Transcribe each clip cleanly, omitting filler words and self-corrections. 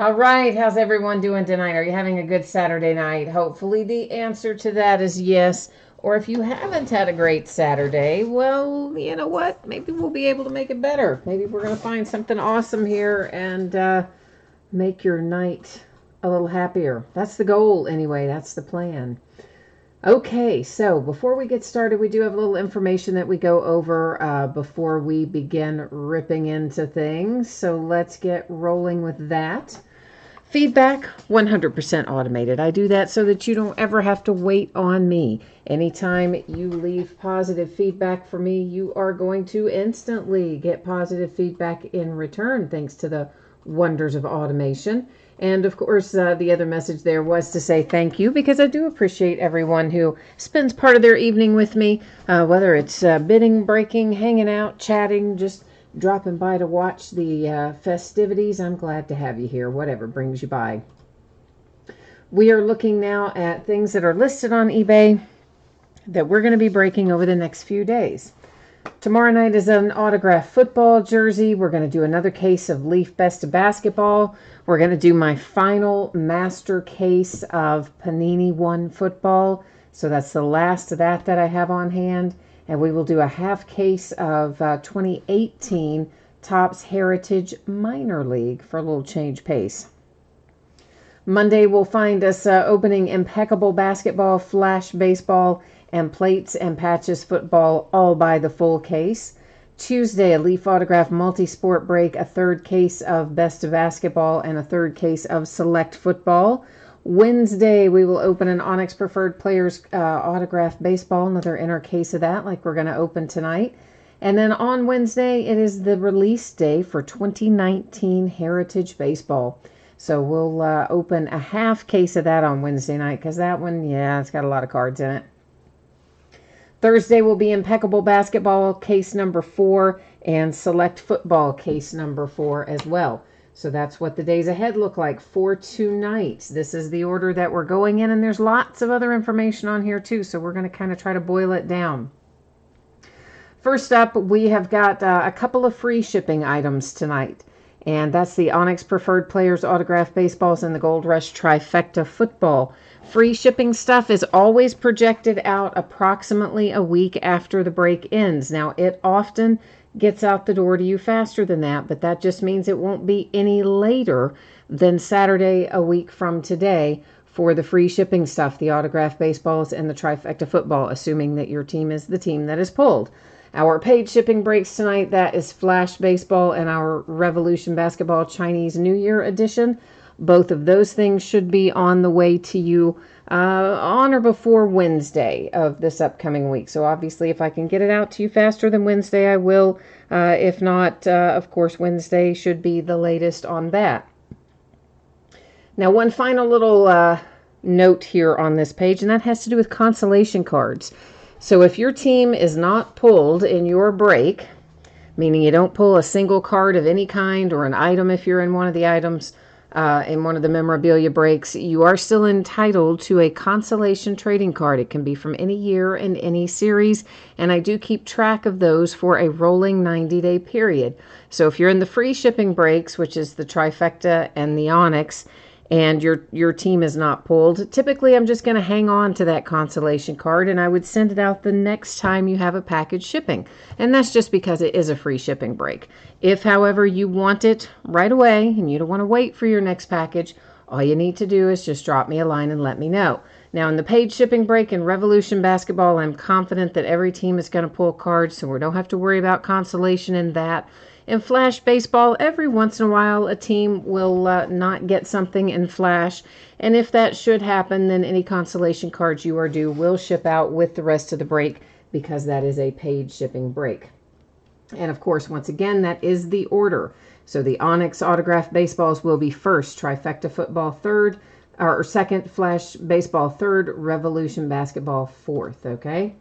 All right, how's everyone doing tonight? Are you having a good Saturday night? Hopefully, the answer to that is yes. Or if you haven't had a great Saturday, well, you know what? Maybe we'll be able to make it better. Maybe we're going to find something awesome here and make your night a little happier. That's the goal, anyway. That's the plan. Okay, so before we get started, we do have a little information that we go over before we begin ripping into things. So let's get rolling with that. Feedback, 100% automated. I do that so that you don't ever have to wait on me. Anytime you leave positive feedback for me, you are going to instantly get positive feedback in return, thanks to the wonders of automation. And of course, the other message there was to say thank you, because I do appreciate everyone who spends part of their evening with me, whether it's bidding, breaking, hanging out, chatting, just dropping by to watch the festivities. I'm glad to have you here, whatever brings you by. We are looking now at things that are listed on eBay that we're going to be breaking over the next few days. Tomorrow night is an autographed football jersey. We're going to do another case of Leaf Best of Basketball. We're going to do my final master case of Panini One football. So that's the last of that I have on hand. And we will do a half case of 2018 Topps Heritage Minor League for a little change pace. Monday will find us opening Impeccable Basketball, Flash Baseball, and Plates and Patches Football, all by the full case. Tuesday, a Leaf Autograph Multi-Sport break, a third case of Best of Basketball, and a third case of Select Football. Wednesday, we will open an Onyx Preferred Players Autograph Baseball, another inner case of that, like we're going to open tonight. And then on Wednesday, it is the release day for 2019 Heritage Baseball. So we'll open a half case of that on Wednesday night, because that one, yeah, it's got a lot of cards in it. Thursday will be Impeccable Basketball case number 4 and Select Football case number 4 as well. So that's what the days ahead look like for tonight. This is the order that we're going in, and there's lots of other information on here too, so we're going to kind of try to boil it down. First up, we have got a couple of free shipping items tonight, and that's the Onyx Preferred Players Autograph Baseballs and the Gold Rush Trifecta Football. Free shipping stuff is always projected out approximately a week after the break ends. Now, it often gets out the door to you faster than that, but that just means it won't be any later than Saturday a week from today for the free shipping stuff, the autographed baseballs and the Trifecta Football, assuming that your team is the team that is pulled. Our paid shipping breaks tonight, that is Flash Baseball and our Revolution Basketball Chinese New Year edition. Both of those things should be on the way to you on or before Wednesday of this upcoming week. So obviously, if I can get it out to you faster than Wednesday, I will. If not, of course, Wednesday should be the latest on that. Now, one final little note here on this page, and that has to do with consolation cards. So if your team is not pulled in your break, meaning you don't pull a single card of any kind or an item if you're in one of the items, in one of the memorabilia breaks, you are still entitled to a consolation trading card. It can be from any year and any series, and I do keep track of those for a rolling 90-day period. So if you're in the free shipping breaks, which is the Trifecta and the Onyx, and your team is not pulled, typically I'm just going to hang on to that consolation card, and I would send it out the next time you have a package shipping. And that's just because it is a free shipping break. If, however, you want it right away and you don't want to wait for your next package, all you need to do is just drop me a line and let me know. Now, in the paid shipping break in Revolution Basketball, I'm confident that every team is going to pull cards, so we don't have to worry about consolation in that. In Flash Baseball, every once in a while, a team will not get something in Flash. And if that should happen, then any consolation cards you are due will ship out with the rest of the break, because that is a paid shipping break. And of course, once again, that is the order. So the Onyx autographed baseballs will be first, Trifecta Football third, or second, Flash Baseball third, Revolution Basketball fourth, okay?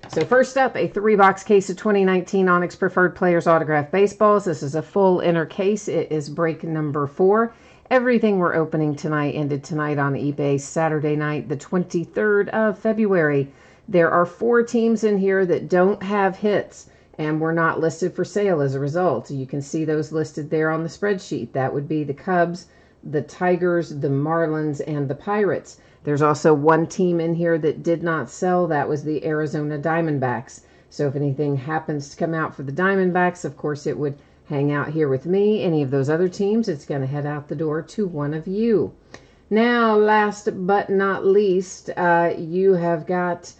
So first up, a 3-box case of 2019 Onyx Preferred Players Autographed Baseballs. This is a full inner case. It is break number 4. Everything we're opening tonight ended tonight on eBay, Saturday night, the 23rd of February. There are 4 teams in here that don't have hits and were not listed for sale as a result. You can see those listed there on the spreadsheet. That would be the Cubs, the Tigers, the Marlins, and the Pirates. There's also one team in here that did not sell. That was the Arizona Diamondbacks. So if anything happens to come out for the Diamondbacks, of course it would hang out here with me. Any of those other teams, it's going to head out the door to one of you. Now, last but not least, you have got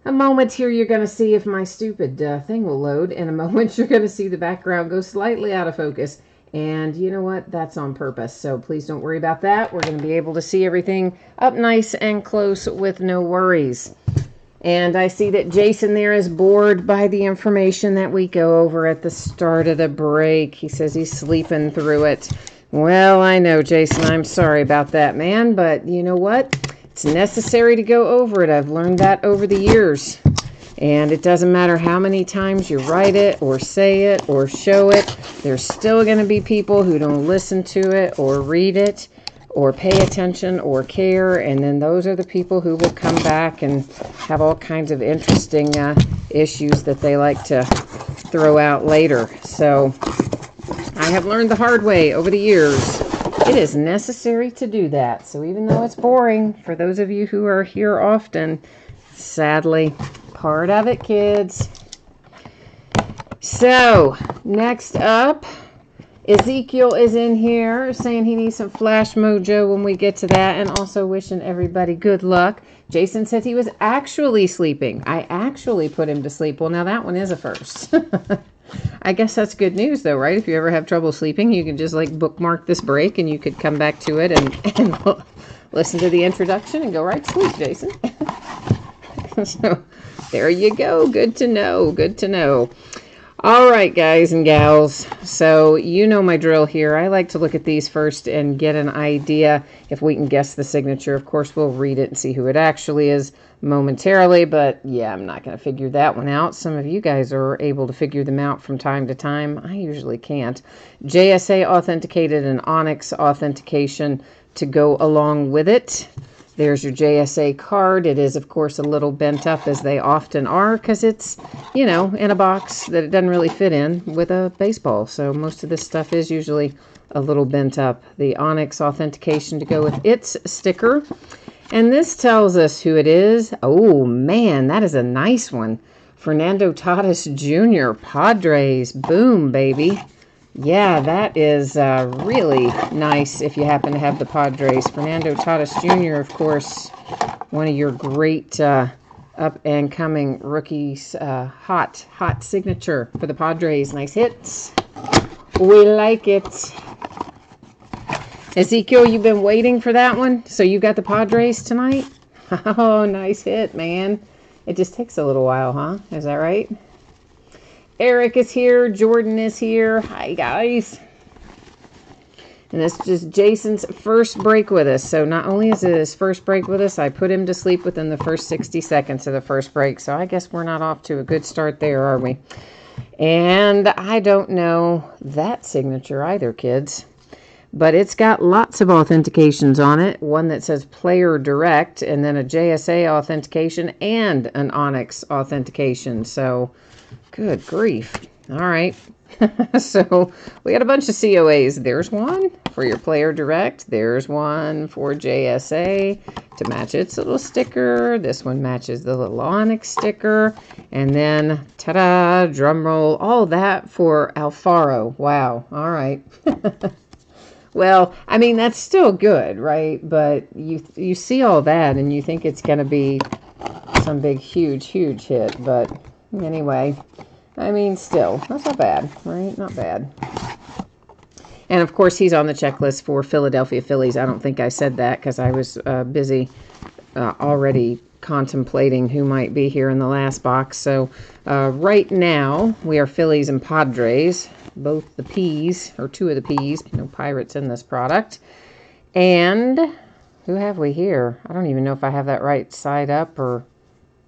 a moment here. You're going to see if my stupid thing will load. In a moment, you're going to see the background go slightly out of focus. And you know what? That's on purpose. So please don't worry about that. We're going to be able to see everything up nice and close with no worries. And I see that Jason there is bored by the information that we go over at the start of the break. He says he's sleeping through it. Well, I know, Jason. I'm sorry about that, man. But you know what? It's necessary to go over it. I've learned that over the years. And it doesn't matter how many times you write it or say it or show it. There's still going to be people who don't listen to it or read it or pay attention or care. And then those are the people who will come back and have all kinds of interesting issues that they like to throw out later. So I have learned the hard way over the years. It is necessary to do that. So even though it's boring, for those of you who are here often, sadly, part of it, kids. So, next up, Ezekiel is in here saying he needs some flash mojo when we get to that, and also wishing everybody good luck. Jason said he was actually sleeping. I actually put him to sleep. Well, now that one is a first. I guess that's good news, though, right? If you ever have trouble sleeping, you can just like bookmark this break and you could come back to it and listen to the introduction and go right to sleep, Jason. So there you go. Good to know. Good to know. All right, guys and gals. So you know my drill here. I like to look at these first and get an idea if we can guess the signature. Of course, we'll read it and see who it actually is momentarily. But yeah, I'm not going to figure that one out. Some of you guys are able to figure them out from time to time. I usually can't. JSA authenticated and Onyx authentication to go along with it. There's your JSA card. It is, of course, a little bent up, as they often are, because it's, you know, in a box that it doesn't really fit in with a baseball. So most of this stuff is usually a little bent up. The Onyx authentication to go with its sticker. And this tells us who it is. Oh, man, that is a nice one. Fernando Tatis Jr., Padres. Boom, baby. Yeah, that is really nice if you happen to have the Padres. Fernando Tatis Jr., of course, one of your great up-and-coming rookies. Hot signature for the Padres. Nice hits. We like it. Ezekiel, you've been waiting for that one? So you got the Padres tonight? Oh, nice hit, man. It just takes a little while, huh? Is that right? Eric is here. Jordan is here. Hi, guys. And this is just Jason's first break with us. So not only is it his first break with us, I put him to sleep within the first 60 seconds of the first break. So I guess we're not off to a good start there, are we? And I don't know that signature either, kids. But it's got lots of authentications on it. One that says Player Direct, and then a JSA authentication and an Onyx authentication. So good grief. All right. So we got a bunch of COAs. There's one for your Player Direct. There's one for JSA to match its little sticker. This one matches the little Onyx sticker. And then, ta-da, drum roll, all that for Alfaro. Wow. All right. Well, I mean, that's still good, right? But you see all that and you think it's going to be some big, huge hit. But anyway, I mean, still, that's not bad, right? Not bad. And, of course, he's on the checklist for Philadelphia Phillies. I don't think I said that because I was busy already contemplating who might be here in the last box. So right now, we are Phillies and Padres. Both the P's, or two of the P's. No Pirates in this product. And who have we here? I don't even know if I have that right side up, or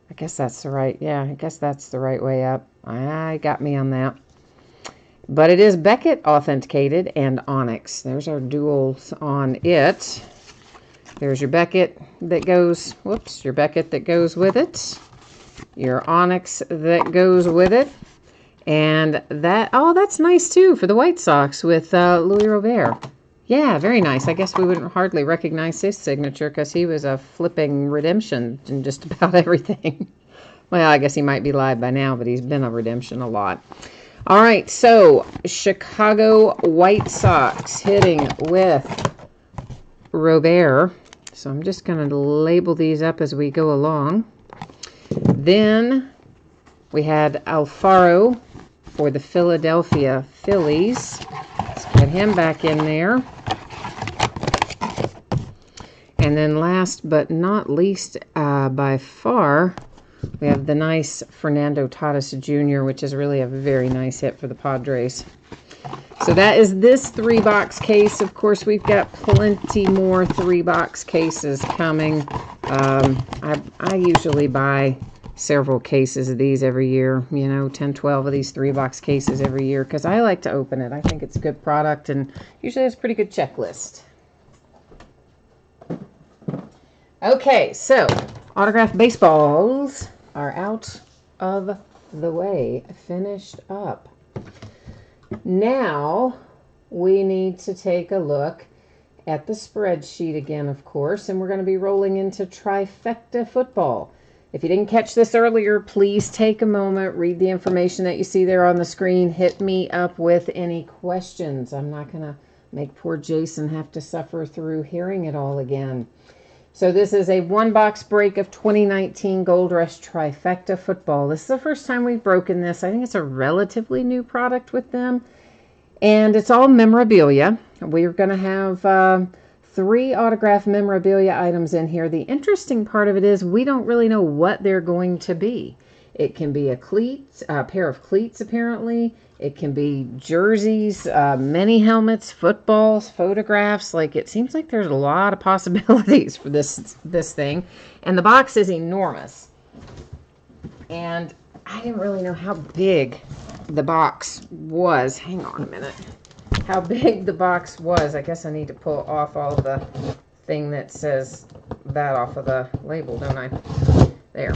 I guess that's the right, yeah, I guess that's the right way up. I got me on that. But it is Beckett authenticated and Onyx. There's our duals on it. There's your Beckett that goes, whoops, your Beckett that goes with it. Your Onyx that goes with it. And that, oh, that's nice too for the White Sox with Louis Robert. Yeah, very nice. I guess we wouldn't hardly recognize his signature because he was a flipping redemption in just about everything. Well, I guess he might be live by now, but he's been a redemption a lot. All right, so Chicago White Sox hitting with Robert. So I'm just going to label these up as we go along. Then we had Alfaro for the Philadelphia Phillies. Let's get him back in there. And then last but not least, by far, we have the nice Fernando Tatis Jr., which is really a very nice hit for the Padres. So that is this 3-box case. Of course, we've got plenty more 3-box cases coming. I usually buy several cases of these every year, 10, 12 of these 3-box cases every year because I like to open it. I think it's a good product and usually has a pretty good checklist. Okay, so autographed baseballs are out of the way, finished up. Now we need to take a look at the spreadsheet again, of course, and we're going to be rolling into Trifecta Football. If you didn't catch this earlier, please take a moment, read the information that you see there on the screen, hit me up with any questions. I'm not going to make poor Jason have to suffer through hearing it all again. So this is a 1-box break of 2019 Gold Rush Trifecta Football. This is the first time we've broken this. I think it's a relatively new product with them. And it's all memorabilia. We're going to have 3 autographed memorabilia items in here. The interesting part of it is we don't really know what they're going to be. It can be a pair of cleats apparently. It can be jerseys, mini helmets, footballs, photographs. Like, it seems like there's a lot of possibilities for this thing. And the box is enormous. And I didn't really know how big the box was. Hang on a minute. How big the box was. I guess I need to pull off all the thing that says that off of the label, don't I? There.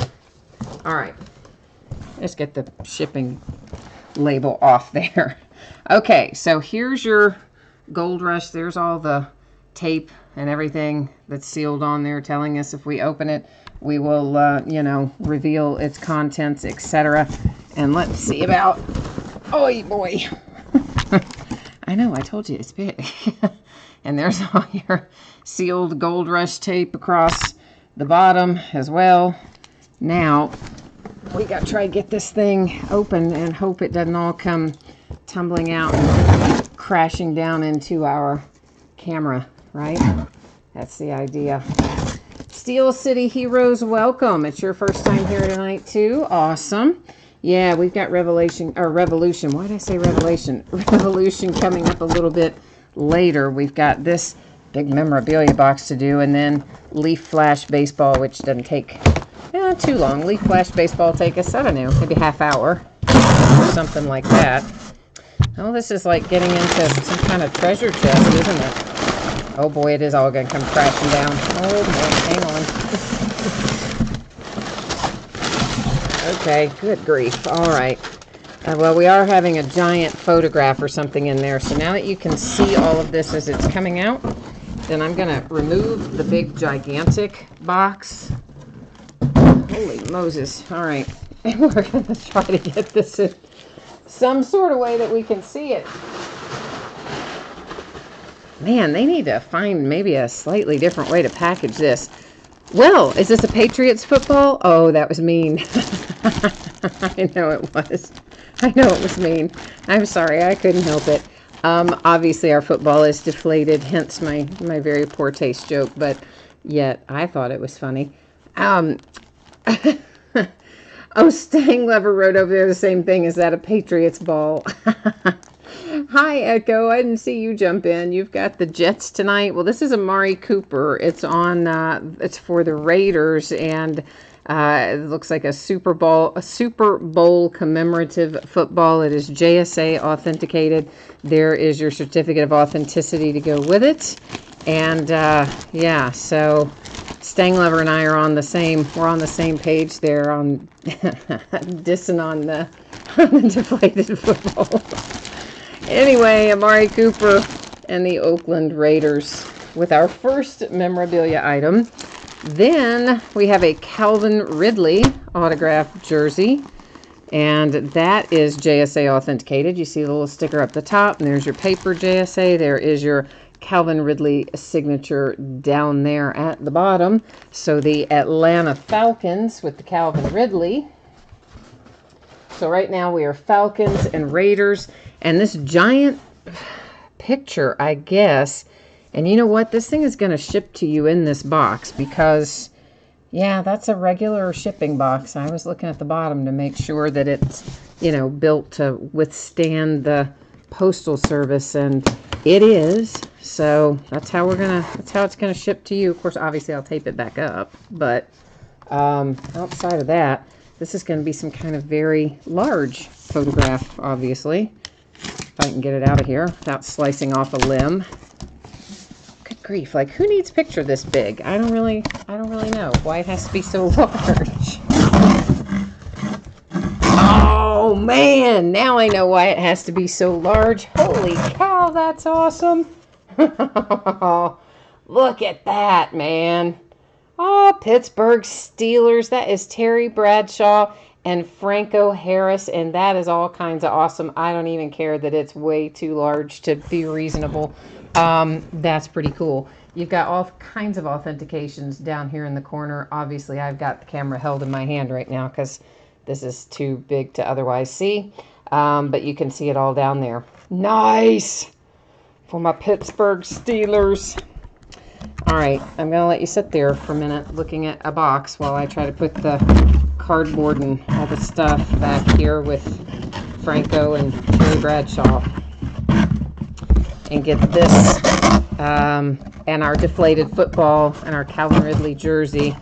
All right. Let's get the shipping label off there. Okay, so here's your Gold Rush. There's all the tape and everything that's sealed on there telling us if we open it, we will, reveal its contents, etc. And let's see about... Oh, boy. I know, I told you it's big. And there's all your sealed Gold Rush tape across the bottom as well. Now, we got to try to get this thing open and hope it doesn't all come tumbling out and crashing down into our camera, right? That's the idea. Steel City Heroes, welcome. It's your first time here tonight, too. Awesome. Yeah, we've got Revolution. Why did I say Revelation? Revolution coming up a little bit later. We've got this big memorabilia box to do, and then Leaf Flash Baseball, which doesn't take too long. Leaf Flash Baseball take us, I don't know, maybe half hour or something like that. Oh, this is like getting into some kind of treasure chest, isn't it? Oh boy, it is all going to come crashing down. Oh boy, hang on. Okay, good grief. All right. Well, we are having a giant photograph or something in there. So now that you can see all of this as it's coming out, then I'm going to remove the big gigantic box. Holy Moses. All right. And we're going to try to get this in some sort of way that we can see it. Man, they need to find maybe a slightly different way to package this. Well, is this a Patriots football? Oh, that was mean. I know it was. I know it was mean. I'm sorry. I couldn't help it. Obviously, our football is deflated, hence my very poor taste joke, but yet I thought it was funny. Oh, Stang Lover wrote over there the same thing. Is that a Patriots ball? Hi, Echo. I didn't see you jump in. You've got the Jets tonight. Well, this is Amari Cooper. It's on. It's for the Raiders, and it looks like a Super Bowl commemorative football. It is JSA authenticated. There is your certificate of authenticity to go with it, and yeah. So Stang Lover and I are on the same. We're on the same page there on dissing on the deflated football. Anyway, Amari Cooper, and the Oakland Raiders with our first memorabilia item. Then we have a Calvin Ridley autographed jersey, and that is JSA authenticated. You see the little sticker up the top, and there's your paper JSA. There is your Calvin Ridley signature down there at the bottom. So the Atlanta Falcons with the Calvin Ridley. So right now we are Falcons and Raiders, and this giant picture, I guess. And you know what? This thing is going to ship to you in this box because, yeah, that's a regular shipping box. I was looking at the bottom to make sure that it's, you know, built to withstand the postal service, and it is. So that's how it's gonna ship to you. Of course, obviously I'll tape it back up, but outside of that, this is going to be some kind of very large photograph, obviously. If I can get it out of here without slicing off a limb. Good grief, like who needs a picture this big? I don't really know why it has to be so large. Oh man, now I know why it has to be so large. Holy cow, that's awesome. Look at that, man. Oh, Pittsburgh Steelers. That is Terry Bradshaw and Franco Harris, and that is all kinds of awesome. I don't even care that it's way too large to be reasonable. That's pretty cool. You've got all kinds of authentications down here in the corner. Obviously, I've got the camera held in my hand right now because this is too big to otherwise see. But you can see it all down there. Nice! For my Pittsburgh Steelers. All right, I'm going to let you sit there for a minute looking at a box while I try to put the cardboard and all the stuff back here with Franco and Terry Bradshaw. And get this and our deflated football and our Calvin Ridley jersey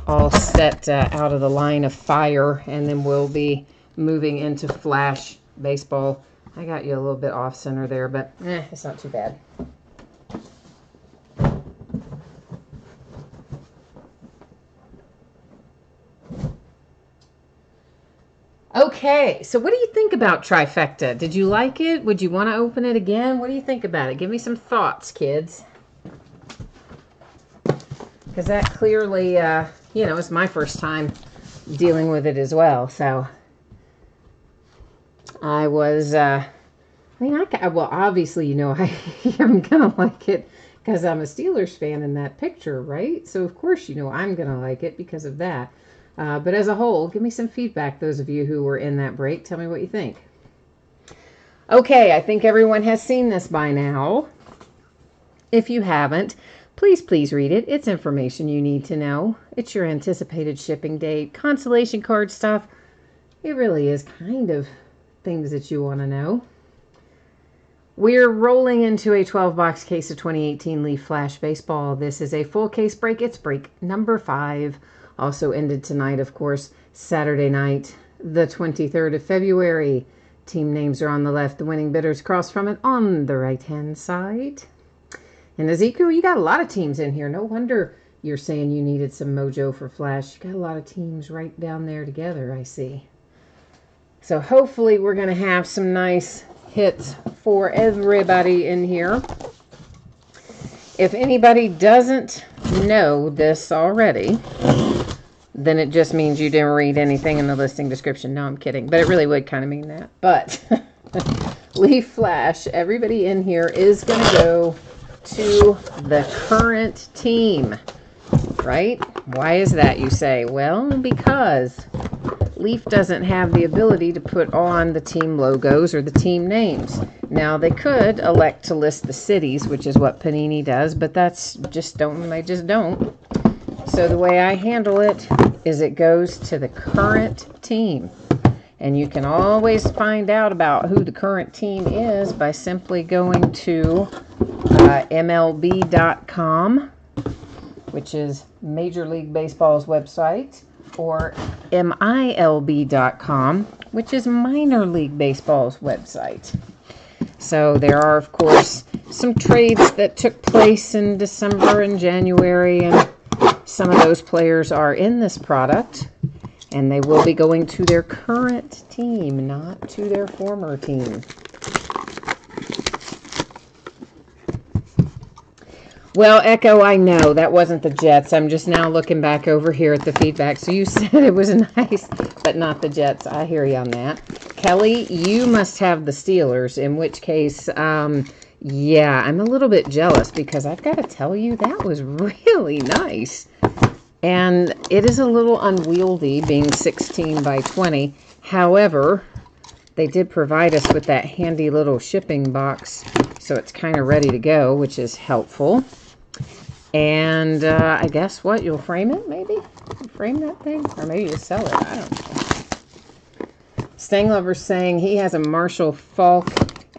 all set out of the line of fire, and then we'll be moving into Flash baseball. I got you a little bit off center there, but it's not too bad. Okay, so what do you think about Trifecta? Did you like it? Would you want to open it again? What do you think about it? Give me some thoughts, kids. Because that clearly, you know, it's my first time dealing with it as well. So I was, well, obviously, you know, I'm going to like it because I'm a Steelers fan in that picture, right? So, of course, you know, I'm going to like it because of that. But as a whole, give me some feedback, those of you who were in that break. Tell me what you think. Okay, I think everyone has seen this by now. If you haven't, please read it. It's information you need to know. It's your anticipated shipping date, consolation card stuff. It really is kind of things that you want to know. We're rolling into a 12-box case of 2018 Leaf Flash Baseball. This is a full case break. It's break number 5. Also ended tonight, of course, Saturday night, the 23rd of February. Team names are on the left. The winning bidders cross from it on the right-hand side. And Ezekiel, you got a lot of teams in here. No wonder you're saying you needed some mojo for Flash. You got a lot of teams right down there together, I see. So hopefully we're going to have some nice hits for everybody in here. If anybody doesn't know this already, then it just means you didn't read anything in the listing description. No, I'm kidding, but it really would kind of mean that. But Leaf Flash, everybody in here is going to go to the current team, right? Why is that, you say? Well, because Leaf doesn't have the ability to put on the team logos or the team names. Now, they could elect to list the cities, which is what Panini does, but they just don't. So the way I handle it is it goes to the current team. And you can always find out about who the current team is by simply going to MLB.com, which is Major League Baseball's website, or MILB.com, which is Minor League Baseball's website. So there are, of course, some trades that took place in December and January, and some of those players are in this product, and they will be going to their current team, not to their former team. Well, Echo, I know that wasn't the Jets. I'm just now looking back over here at the feedback. So you said it was nice, but not the Jets. I hear you on that. Kelly, you must have the Steelers, in which case, yeah, I'm a little bit jealous because I've got to tell you, that was really nice. And it is a little unwieldy being 16 by 20. However, they did provide us with that handy little shipping box, so it's kind of ready to go, which is helpful. And I guess what? You'll frame it, maybe? Frame that thing? Or maybe you sell it. I don't know. Stang Lover's saying he has a Marshall Falk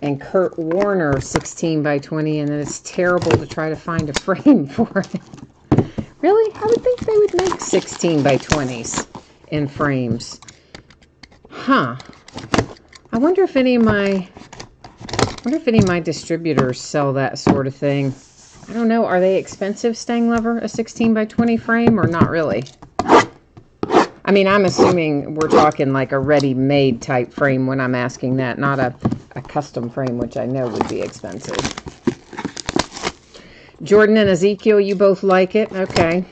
and Kurt Warner 16 by 20, and that it's terrible to try to find a frame for it. Really? I would think they would make 16 by 20s in frames. Huh. I wonder if any of my distributors sell that sort of thing. I don't know. Are they expensive, Stang Lover, a 16 by 20 frame, or not really? I mean, I'm assuming we're talking like a ready-made type frame when I'm asking that, not a custom frame, which I know would be expensive. Jordan and Ezekiel, you both like it? Okay.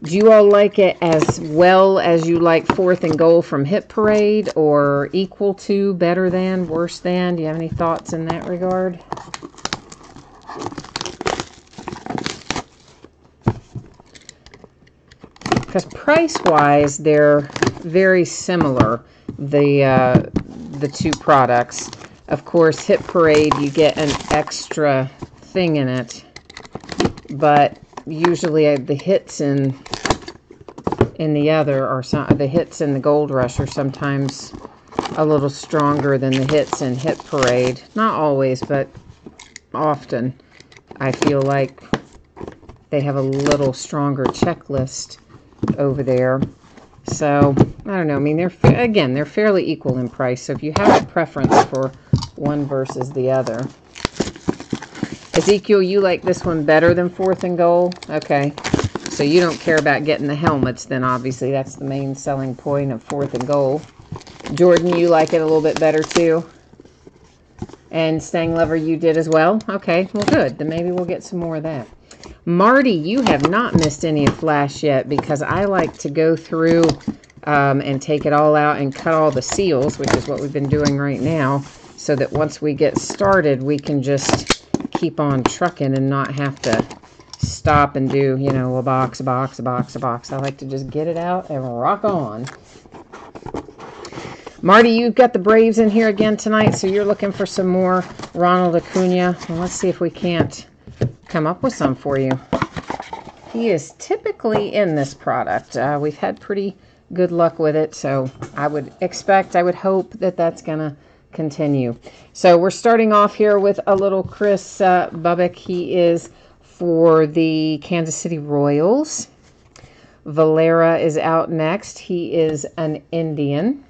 Do you all like it as well as you like 4th and Goal from Hit Parade, or equal to, better than, worse than? Do you have any thoughts in that regard? Because price-wise, they're very similar, the two products. Of course, Hit Parade, you get an extra thing in it, but usually the hits in the other are the hits in the Gold Rush are sometimes a little stronger than the hits in Hit Parade. Not always, but often. I feel like they have a little stronger checklist over there. So, I don't know. I mean, they're fairly equal in price. So if you have a preference for one versus the other. Ezekiel, you like this one better than 4th and Goal? Okay. So you don't care about getting the helmets, then obviously that's the main selling point of 4th and Goal. Jordan, you like it a little bit better too? And Stang Lover, you did as well? Okay, well good. Then maybe we'll get some more of that. Marty, you have not missed any of Flash yet, because I like to go through and take it all out and cut all the seals, which is what we've been doing right now, so that once we get started, we can just keep on trucking and not have to stop and do, you know, a box, a box, a box, a box. I like to just get it out and rock on. Marty, you've got the Braves in here again tonight, so you're looking for some more Ronald Acuna. Well, let's see if we can't come up with some for you. He is typically in this product. We've had pretty good luck with it, so I would hope that that's going to continue. So we're starting off here with a little Chris Bubbick. He is for the Kansas City Royals. Valera is out next. He is an Indian.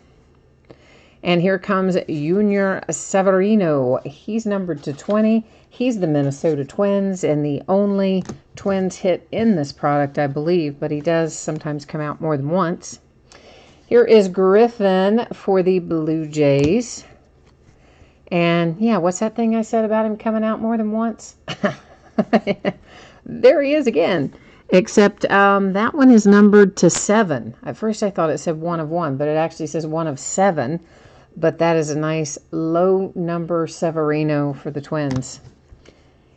And here comes Junior Severino. He's numbered to 20. He's the Minnesota Twins, and the only Twins hit in this product, I believe, but he does sometimes come out more than once. Here is Griffin for the Blue Jays. And, yeah, what's that thing I said about him coming out more than once? There he is again. Except that one is numbered to 7. At first I thought it said 1 of 1, but it actually says 1 of 7. But that is a nice low number Severino for the Twins.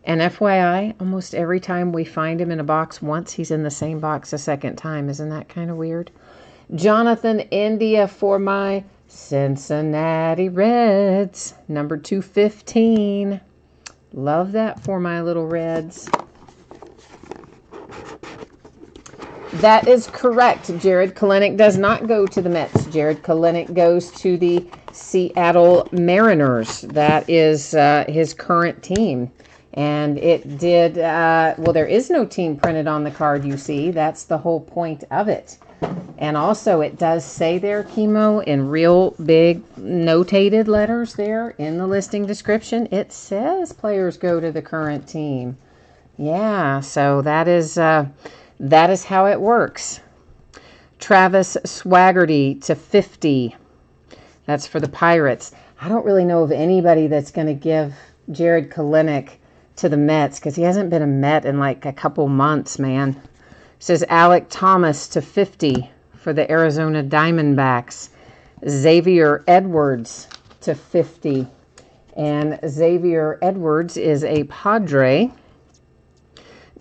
And FYI, almost every time we find him in a box once, he's in the same box a second time. Isn't that kind of weird? Jonathan India for my Cincinnati Reds. Number 215. Love that for my little Reds. That is correct. Jared Kalenic does not go to the Mets. Jared Kalenic goes to the Seattle Mariners. That is his current team. And it did, well, there is no team printed on the card, you see. That's the whole point of it. And also, it does say there, Chemo, in real big notated letters there in the listing description, it says players go to the current team. Yeah, so that is how it works. Travis Swaggerty to 50. That's for the Pirates. I don't really know of anybody that's going to give Jared Kalenic to the Mets because he hasn't been a Met in like a couple months, man. It says Alek Thomas to 50 for the Arizona Diamondbacks. Xavier Edwards to 50. And Xavier Edwards is a Padre.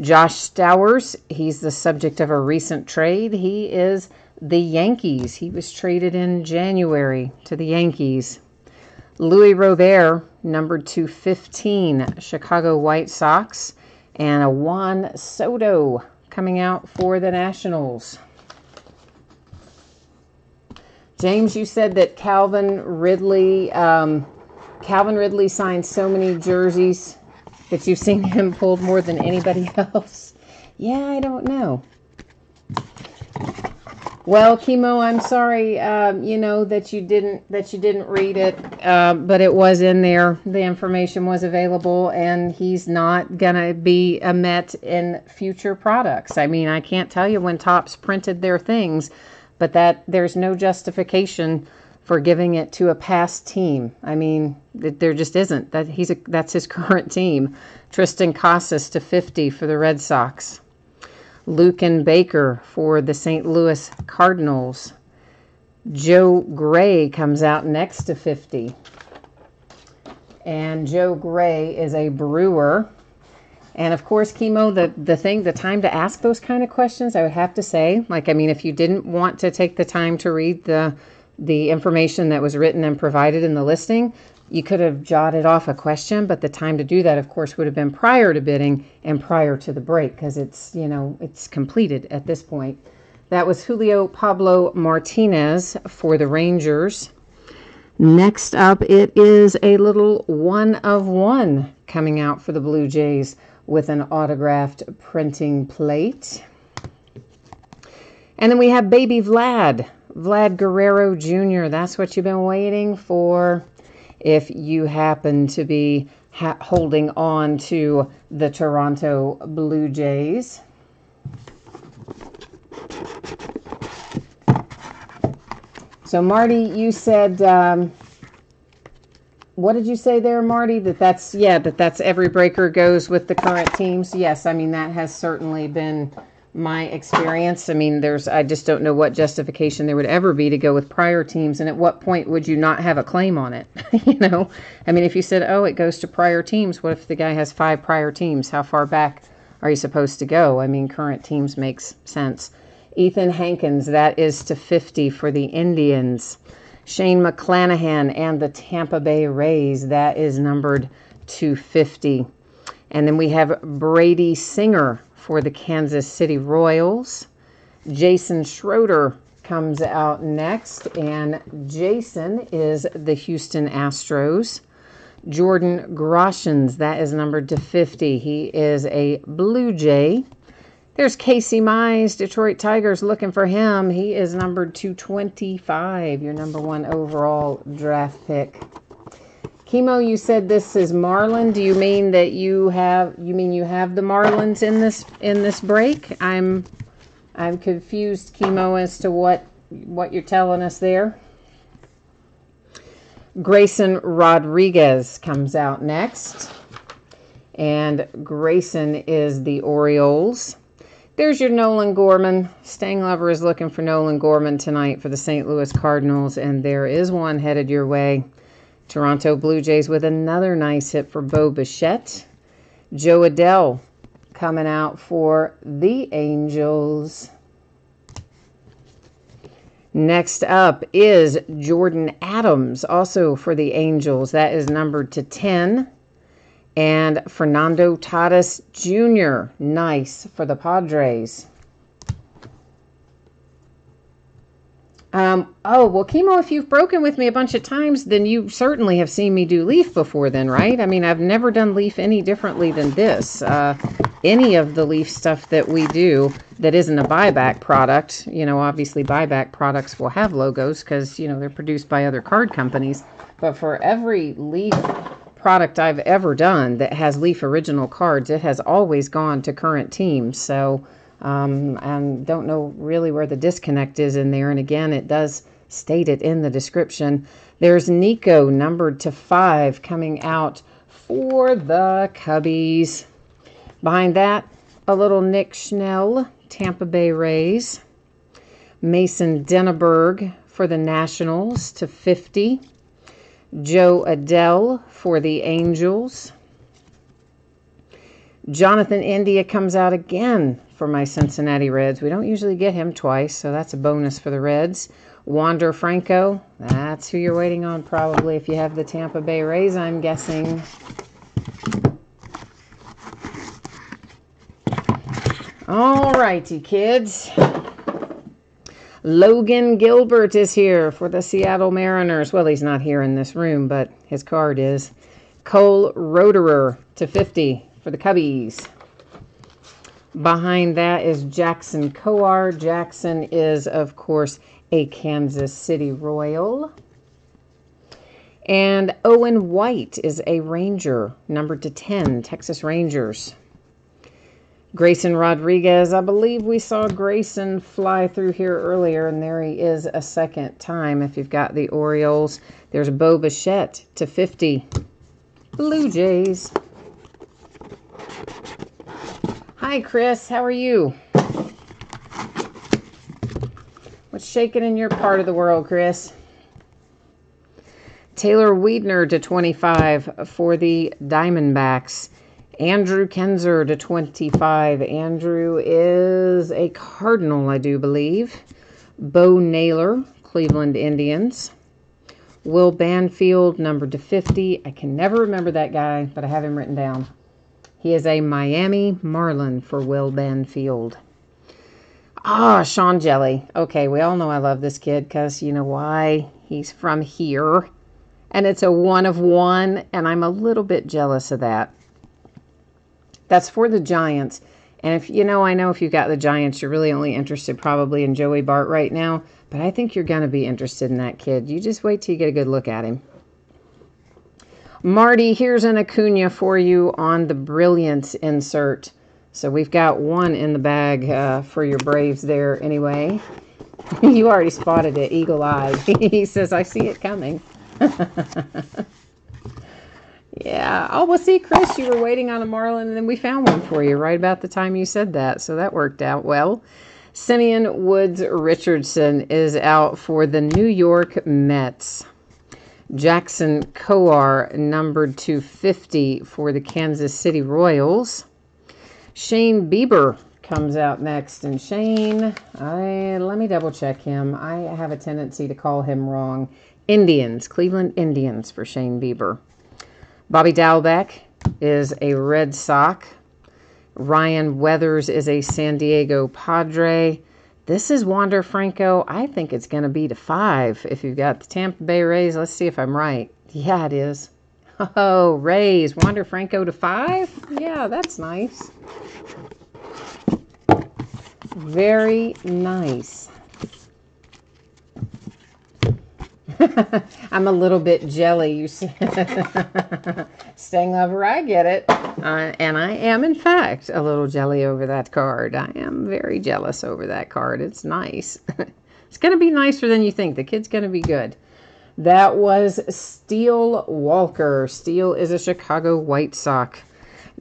Josh Stowers, he's the subject of a recent trade. He is the Yankees. He was traded in January to the Yankees. Louis Robert, numbered to 15, Chicago White Sox. And a Juan Soto coming out for the Nationals. James, you said that Calvin Ridley signed so many jerseys that you've seen him pulled more than anybody else. Yeah, I don't know. Well, Chemo, I'm sorry, that you didn't read it, but it was in there. The information was available, and he's not gonna be a Met in future products. I mean, I can't tell you when Topps printed their things, but that there's no justification for giving it to a past team. I mean, there just isn't. That's his current team. Tristan Casas to 50 for the Red Sox. Luken Baker for the St. Louis Cardinals. Joe Gray comes out next to 50. And Joe Gray is a Brewer. And of course, Chemo, the time to ask those kind of questions, I would have to say, if you didn't want to take the time to read the information that was written and provided in the listing, you could have jotted off a question, but the time to do that, of course, would have been prior to bidding and prior to the break because it's completed at this point. That was Julio Pablo Martinez for the Rangers. Next up, it is a little 1-of-1 coming out for the Blue Jays with an autographed printing plate. And then we have Baby Vlad Guerrero Jr. That's what you've been waiting for. If you happen to be holding on to the Toronto Blue Jays. So, Marty, you said, what did you say there, Marty? That's every breaker goes with the current teams. Yes, I mean, that has certainly been my experience. I mean, I just don't know what justification there would ever be to go with prior teams, and at what point would you not have a claim on it? I mean, if you said, it goes to prior teams, what if the guy has 5 prior teams? How far back are you supposed to go? I mean, current teams makes sense. Ethan Hankins, that is to 50 for the Indians. Shane McClanahan and the Tampa Bay Rays, that is numbered to 50. And then we have Brady Singer for the Kansas City Royals. Jason Schroeder comes out next, and Jason is the Houston Astros. Jordan Groshans, that is numbered to 50. He is a Blue Jay. There's Casey Mize, Detroit Tigers, looking for him. He is numbered to 25, your number 1 overall draft pick. Chemo, you said this is Marlin. Do you mean that you have the Marlins in this break? I'm confused, Chemo, as to what you're telling us there. Grayson Rodriguez comes out next. And Grayson is the Orioles. There's your Nolan Gorman. Stang Lover is looking for Nolan Gorman tonight for the St. Louis Cardinals, and there is one headed your way. Toronto Blue Jays with another nice hit for Bo Bichette. Joe Adell coming out for the Angels. Next up is Jordan Adams, also for the Angels. That is numbered to 10. And Fernando Tatis Jr., nice for the Padres. Well, Chemo, if you've broken with me a bunch of times, then you certainly have seen me do Leaf before then, right? I mean, I've never done Leaf any differently than this. Any of the Leaf stuff that we do that isn't a buyback product, obviously buyback products will have logos because, they're produced by other card companies. But for every Leaf product I've ever done that has Leaf original cards, it has always gone to current teams. So I don't know really where the disconnect is in there. And again, it does state it in the description. There's Nico, numbered to 5, coming out for the Cubbies. Behind that, a little Nick Schnell, Tampa Bay Rays. Mason Denneberg for the Nationals to 50. Joe Adell for the Angels. Jonathan India comes out again for my Cincinnati Reds. We don't usually get him twice, so that's a bonus for the Reds. Wander Franco, that's who you're waiting on probably if you have the Tampa Bay Rays, I'm guessing. All righty, kids. Logan Gilbert is here for the Seattle Mariners. Well, he's not here in this room, but his card is. Cole Roederer to 50 for the Cubbies. Behind that is Jackson Kowar. Jackson is, of course, a Kansas City Royal. And Owen White is a Ranger, numbered to 10, Texas Rangers. Grayson Rodriguez, I believe we saw Grayson fly through here earlier, and there he is a second time. If you've got the Orioles, there's Bo Bichette to 50. Blue Jays. Hi, Chris. How are you? What's shaking in your part of the world, Chris? Taylor Wiedner to 25 for the Diamondbacks. Andrew Kenzer to 25. Andrew is a Cardinal, I do believe. Bo Naylor, Cleveland Indians. Will Banfield, numbered to 50. I can never remember that guy, but I have him written down. He is a Miami Marlin for Will Banfield. Ah, Sean Jelly. Okay, we all know I love this kid because you know why? He's from here. And it's a 1 of 1, and I'm a little bit jealous of that. That's for the Giants. And if you know, I know if you've got the Giants, you're really only interested probably in Joey Bart right now. But I think you're going to be interested in that kid. You just wait till you get a good look at him. Marty, here's an Acuna for you on the Brilliance insert. So we've got one in the bag for your Braves there anyway. You already spotted it, eagle-eyed. He says, I see it coming. Yeah. Oh, well, see, Chris, you were waiting on a Marlin, and then we found one for you right about the time you said that. So that worked out well. Simeon Woods Richardson is out for the New York Mets. Jackson Kowar, numbered to 50 for the Kansas City Royals. Shane Bieber comes out next. And Shane, let me double check him. I have a tendency to call him wrong. Indians, Cleveland Indians for Shane Bieber. Bobby Dalbec is a Red Sox. Ryan Weathers is a San Diego Padre. This is Wander Franco. I think it's going to be to 5. If you've got the Tampa Bay Rays, let's see if I'm right. Yeah, it is. Oh, Rays. Wander Franco to 5? Yeah, that's nice. Very nice. I'm a little bit jelly, you see. Staying lover, I get it. And I am, in fact, a little jelly over that card. I am very jealous over that card. It's nice. It's going to be nicer than you think. The kid's going to be good. That was Steele Walker. Steele is a Chicago White Sox.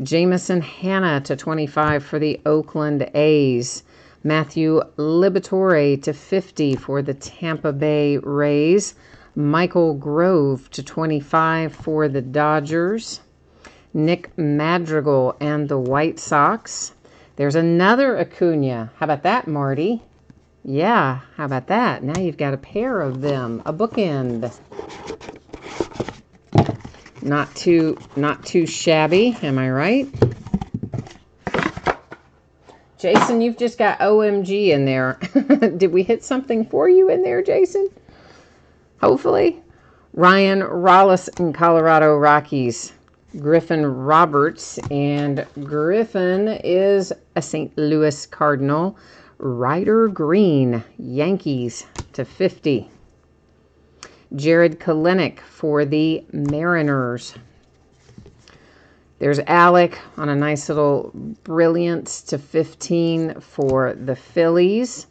Jameson Hanna to 25 for the Oakland A's. Matthew Liberatore to 50 for the Tampa Bay Rays. Michael Grove to 25 for the Dodgers. Nick Madrigal and the White Sox. There's another Acuna. How about that, Marty? Yeah, how about that? Now you've got a pair of them. A bookend. Not too shabby, am I right? Jason, you've just got OMG in there. Did we hit something for you in there, Jason? Hopefully. Ryan Rollis in Colorado Rockies. Griffin Roberts. And Griffin is a St. Louis Cardinal. Ryder Green, Yankees to 50. Jared Kelenic for the Mariners. There's Alec on a nice little Brilliance to 15 for the Phillies.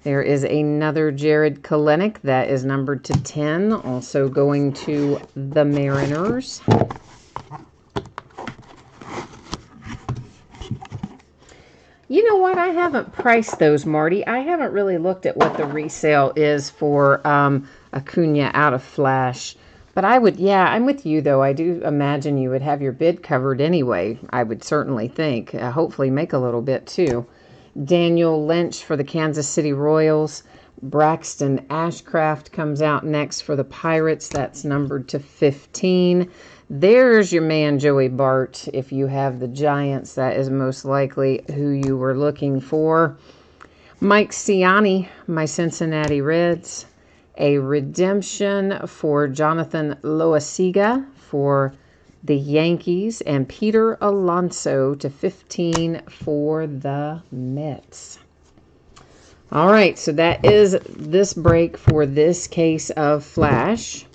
There is another Jared Kelenic that is numbered to 10, also going to the Mariners. You know what? I haven't priced those, Marty. I haven't really looked at what the resale is for Acuna out of Flash. But I would, yeah, I'm with you, though. I do imagine you would have your bid covered anyway, I would certainly think. Hopefully make a little bit, too. Daniel Lynch for the Kansas City Royals. Braxton Ashcraft comes out next for the Pirates. That's numbered to 15. There's your man, Joey Bart. If you have the Giants, that is most likely who you were looking for. Mike Ciani, my Cincinnati Reds. A redemption for Jonathan Loaisiga for the Yankees. And Peter Alonso to 15 for the Mets. All right, so that is this break for this case of Flash.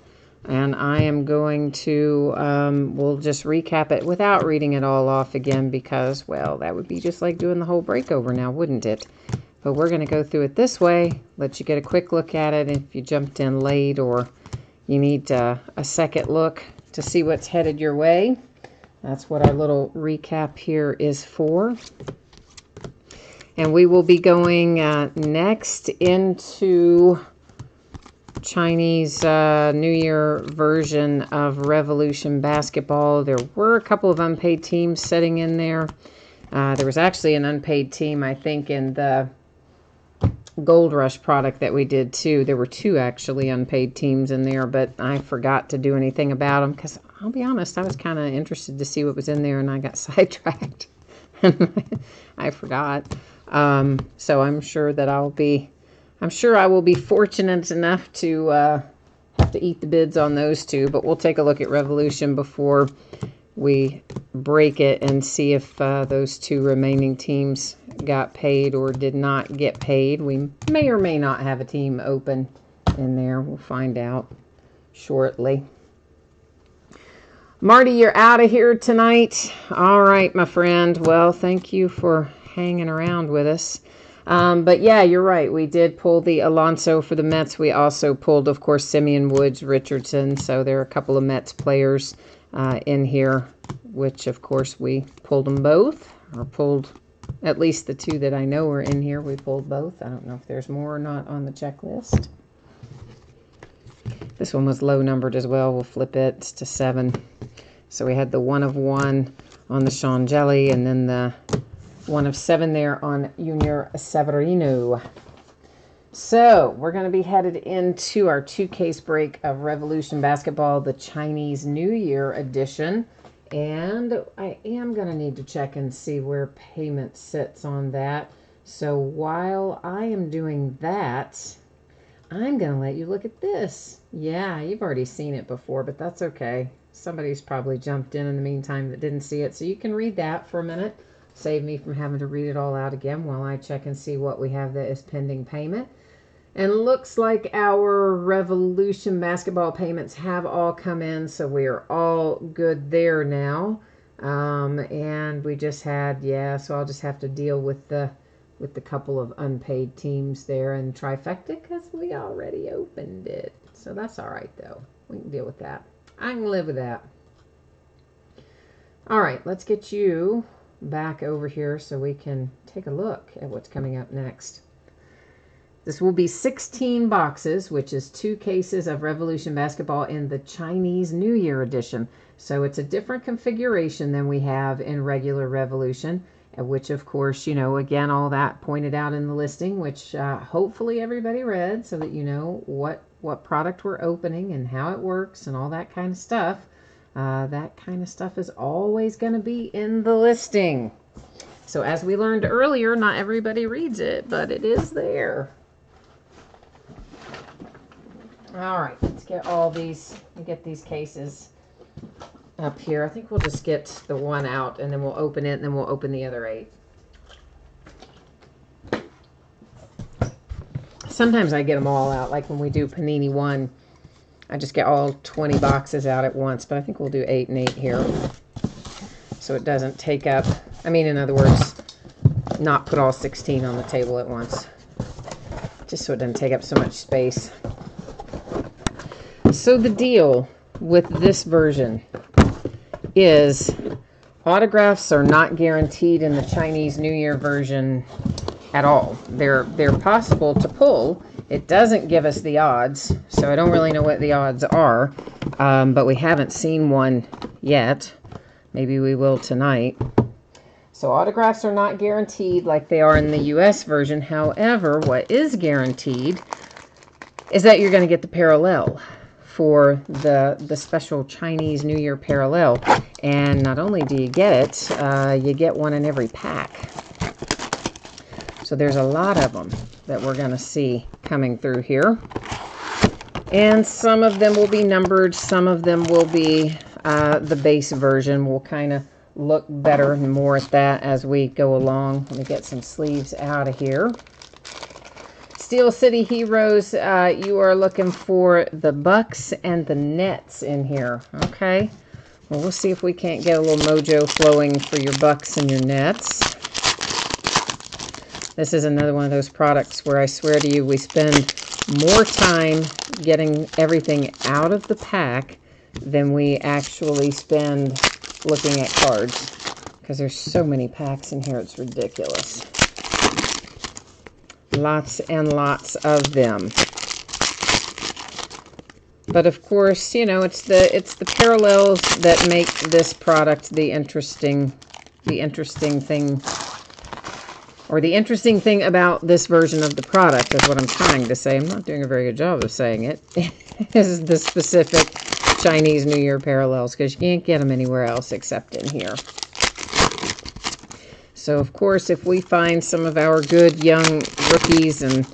And I am going to, we'll just recap it without reading it all off again because, well, that would be just like doing the whole break over now, wouldn't it? But we're going to go through it this way, let you get a quick look at it if you jumped in late or you need a second look to see what's headed your way. That's what our little recap here is for. And we will be going next into Chinese New Year version of Revolution Basketball. There were a couple of unpaid teams sitting in there. There was actually an unpaid team, I think, in the Gold Rush product that we did too. There were 2 actually unpaid teams in there, but I forgot to do anything about them because I'll be honest, I was kind of interested to see what was in there and I got sidetracked. I forgot. So I'm sure that I will be fortunate enough to have to eat the bids on those 2, but we'll take a look at Revolution before we break it and see if those 2 remaining teams got paid or did not get paid. We may or may not have a team open in there. We'll find out shortly. Marty, you're out of here tonight. All right, my friend. Well, thank you for hanging around with us. But yeah, you're right. We did pull the Alonso for the Mets. We also pulled, of course, Simeon Woods, Richardson. So there are a couple of Mets players in here, which, of course, we pulled them both, or pulled at least the 2 that I know are in here. We pulled both. I don't know if there's more or not on the checklist. This one was low numbered as well. We'll flip it to 7. So we had the 1 of 1 on the Sean Jelly, and then the 1 of 7 there on Junior Severino. So we're going to be headed into our 2-case break of Revolution Basketball, the Chinese New Year edition. And I am going to need to check and see where payment sits on that. So while I am doing that, I'm going to let you look at this. Yeah, you've already seen it before, but that's okay. Somebody's probably jumped in the meantime that didn't see it. So you can read that for a minute. Save me from having to read it all out again while I check and see what we have that is pending payment. And looks like our Revolution Basketball payments have all come in, so we are all good there now. And we just had, yeah, so I'll just have to deal with the couple of unpaid teams there in Trifecta because we already opened it. So that's all right, though. We can deal with that. I can live with that. All right, let's get you back over here so we can take a look at what's coming up next. This will be 16 boxes, which is 2 cases of Revolution Basketball in the Chinese New Year edition. So it's a different configuration than we have in regular Revolution, which of course, you know, again, all that pointed out in the listing, which hopefully everybody read so that you know what product we're opening and how it works and all that kind of stuff. That kind of stuff is always going to be in the listing. So as we learned earlier, not everybody reads it, but it is there. All right, let's get get these cases up here. I think we'll just get the 1 out and then we'll open it and then we'll open the other 8. Sometimes I get them all out, like when we do Panini 1. I just get all 20 boxes out at once, but I think we'll do 8 and 8 here. So it doesn't take up, I mean, in other words, not put all 16 on the table at once. Just so it doesn't take up so much space. So the deal with this version is Autographs are not guaranteed in the Chinese New Year version at all. They're possible to pull. It doesn't give us the odds, so I don't really know what the odds are, but we haven't seen one yet. Maybe we will tonight. So autographs are not guaranteed like they are in the US version. However, what is guaranteed is that you're going to get the parallel for the special Chinese New Year parallel. And not only do you get it, you get one in every pack. So there's a lot of them that we're going to see coming through here. And some of them will be numbered. Some of them will be the base version. We'll kind of look better and more at that as we go along. Let me get some sleeves out of here. Steel City Heroes, you are looking for the Bucks and the Nets in here. Okay. Well, we'll see if we can't get a little mojo flowing for your Bucks and your Nets. This is another one of those products where I swear to you, we spend more time getting everything out of the pack than we actually spend looking at cards. Because there's so many packs in here, it's ridiculous. Lots and lots of them. But of course, you know, it's the parallels that make this product the interesting thing, or the interesting thing about this version of the product is what I'm trying to say. I'm not doing a very good job of saying it. Is the specific Chinese New Year parallels, because you can't get them anywhere else except in here. So, of course, if we find some of our good young rookies and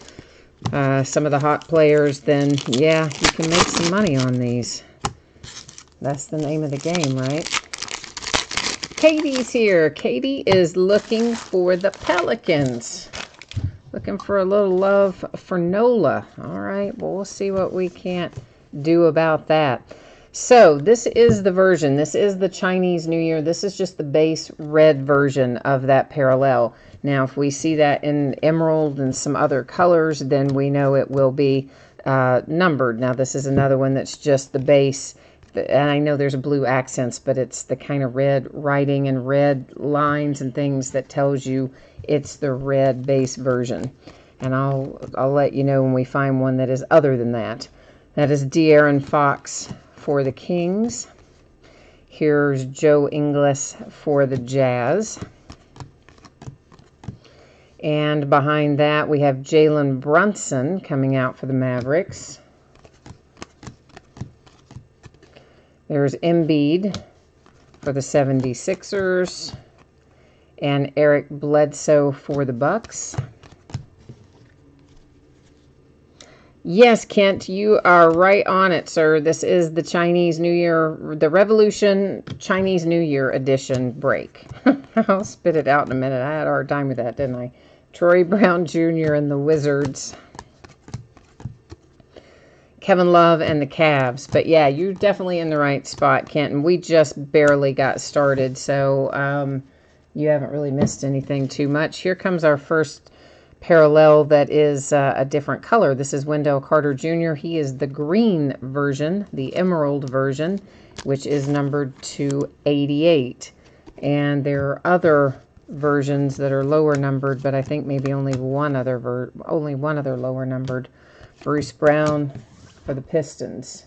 some of the hot players, then, yeah, you can make some money on these. That's the name of the game, right? Katie's here. Katie is looking for the Pelicans. Looking for a little love for Nola. All right, well, we'll see what we can't do about that. So this is the version. This is the Chinese New Year. This is just the base red version of that parallel. Now, if we see that in emerald and some other colors, then we know it will be numbered. Now, this is another one that's just the base. And I know there's blue accents, but it's the kind of red writing and red lines and things that tells you it's the red base version. And I'll let you know when we find one that is other than that. That is De'Aaron Fox for the Kings. Here's Joe Ingles for the Jazz. And behind that, we have Jalen Brunson coming out for the Mavericks. There's Embiid for the 76ers. And Eric Bledsoe for the Bucks. Yes, Kent, you are right on it, sir. This is the Chinese New Year, the Revolution Chinese New Year edition break. I'll spit it out in a minute. I had a hard time with that, didn't I? Troy Brown Jr. and the Wizards. Kevin Love and the Cavs. But yeah, you're definitely in the right spot, Kent. And we just barely got started, so you haven't really missed anything too much. Here comes our first parallel that is a different color. This is Wendell Carter Jr. He is the green version, the emerald version, which is numbered to 88. And there are other versions that are lower numbered, but I think maybe only one other lower numbered. Bruce Brown for the Pistons.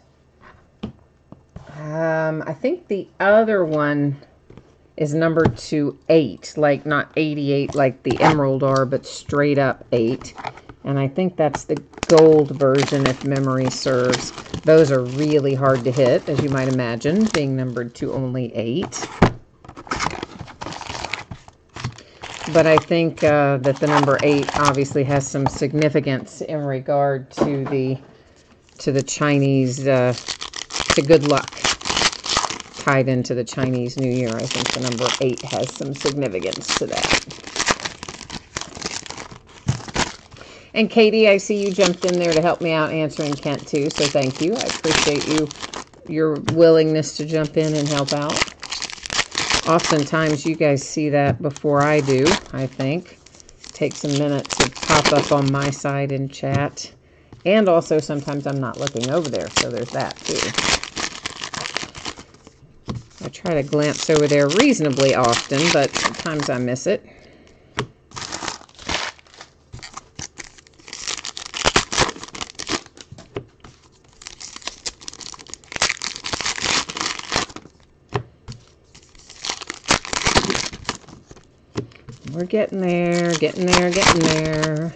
I think the other one is numbered to 8, like not 88 like the emerald are, but straight up 8. And I think that's the gold version if memory serves. Those are really hard to hit, as you might imagine, being numbered to only 8. But I think that the number 8 obviously has some significance in regard to the Chinese, to good luck. Tied into the Chinese New Year. I think the number 8 has some significance to that. And Katie, I see you jumped in there to help me out answering Kent too, so thank you. I appreciate your willingness to jump in and help out. Oftentimes you guys see that before I do, I think. It takes a minute to pop up on my side in chat. And also sometimes I'm not looking over there, so there's that too. I try to glance over there reasonably often, but sometimes I miss it. We're getting there, getting there, getting there.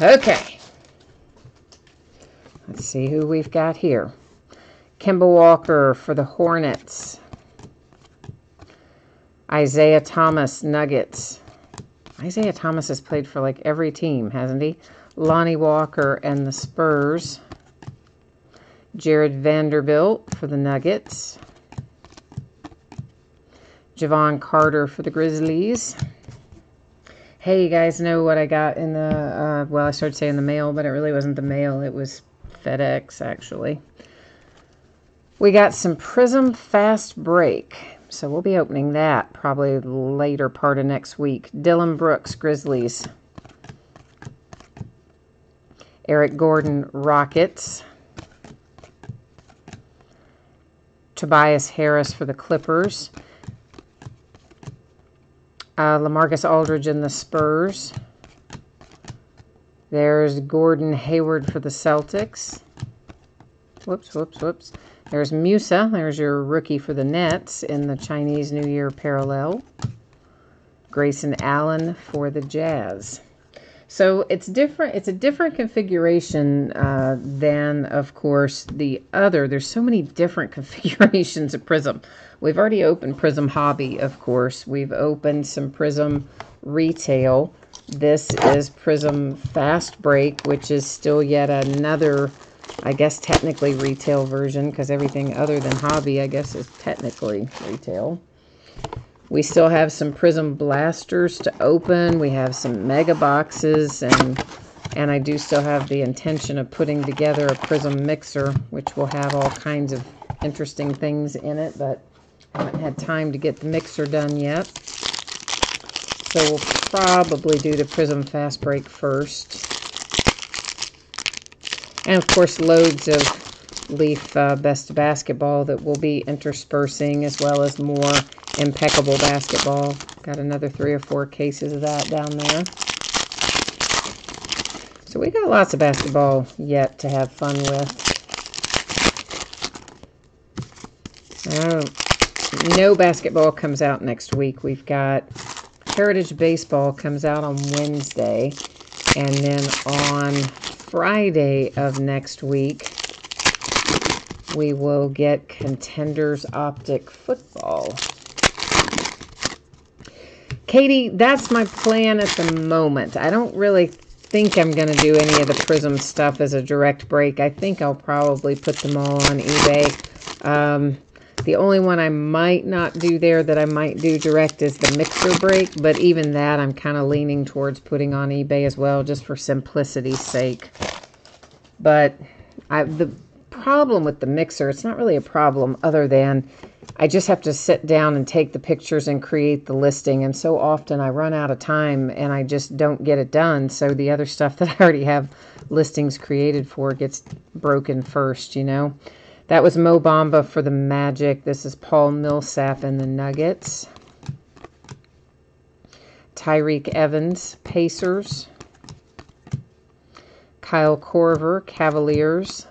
Okay. Let's see who we've got here. Kemba Walker for the Hornets. Isaiah Thomas, Nuggets. Isaiah Thomas has played for like every team, hasn't he? Lonnie Walker and the Spurs. Jared Vanderbilt for the Nuggets. Javon Carter for the Grizzlies. Hey, you guys know what I got in the, well, I started saying the mail, but it really wasn't the mail. It was FedEx, actually. We got some Prism Fast Break. So we'll be opening that probably later part of next week. Dylan Brooks, Grizzlies. Eric Gordon, Rockets. Tobias Harris for the Clippers. LaMarcus Aldridge and the Spurs. There's Gordon Hayward for the Celtics. Whoops, whoops, whoops. There's Musa. There's your rookie for the Nets in the Chinese New Year parallel. Grayson Allen for the Jazz. So it's different. It's a different configuration than, of course, the other. There's so many different configurations of Prism. We've already opened Prism Hobby, of course. We've opened some Prism Retail. This is Prism Fast Break, which is still yet another, I guess, technically retail version, because everything other than Hobby, I guess, is technically retail. We still have some Prism Blasters to open. We have some Mega Boxes, and I do still have the intention of putting together a Prism Mixer, which will have all kinds of interesting things in it, but I haven't had time to get the mixer done yet. So we'll probably do the Prism Fast Break first. And of course, loads of Leaf Best Basketball that we'll be interspersing, as well as more Impeccable Basketball. Got another 3 or 4 cases of that down there. So we got lots of basketball yet to have fun with. No basketball comes out next week. We've got Heritage Baseball comes out on Wednesday. And then on Friday of next week, we will get Contenders Optic Football. Katie, that's my plan at the moment. I don't really think I'm going to do any of the Prism stuff as a direct break. I think I'll probably put them all on eBay. The only one I might not do there that I might do direct is the Mixer break, but even that I'm kind of leaning towards putting on eBay as well, just for simplicity's sake. But the problem with the Mixer, it's not really a problem other than I just have to sit down and take the pictures and create the listing, and so often I run out of time and I just don't get it done, so the other stuff that I already have listings created for gets broken first, you know. That was Mo Bamba for the Magic. This is Paul Millsap and the Nuggets. Tyreek Evans, Pacers. Kyle Korver, Cavaliers.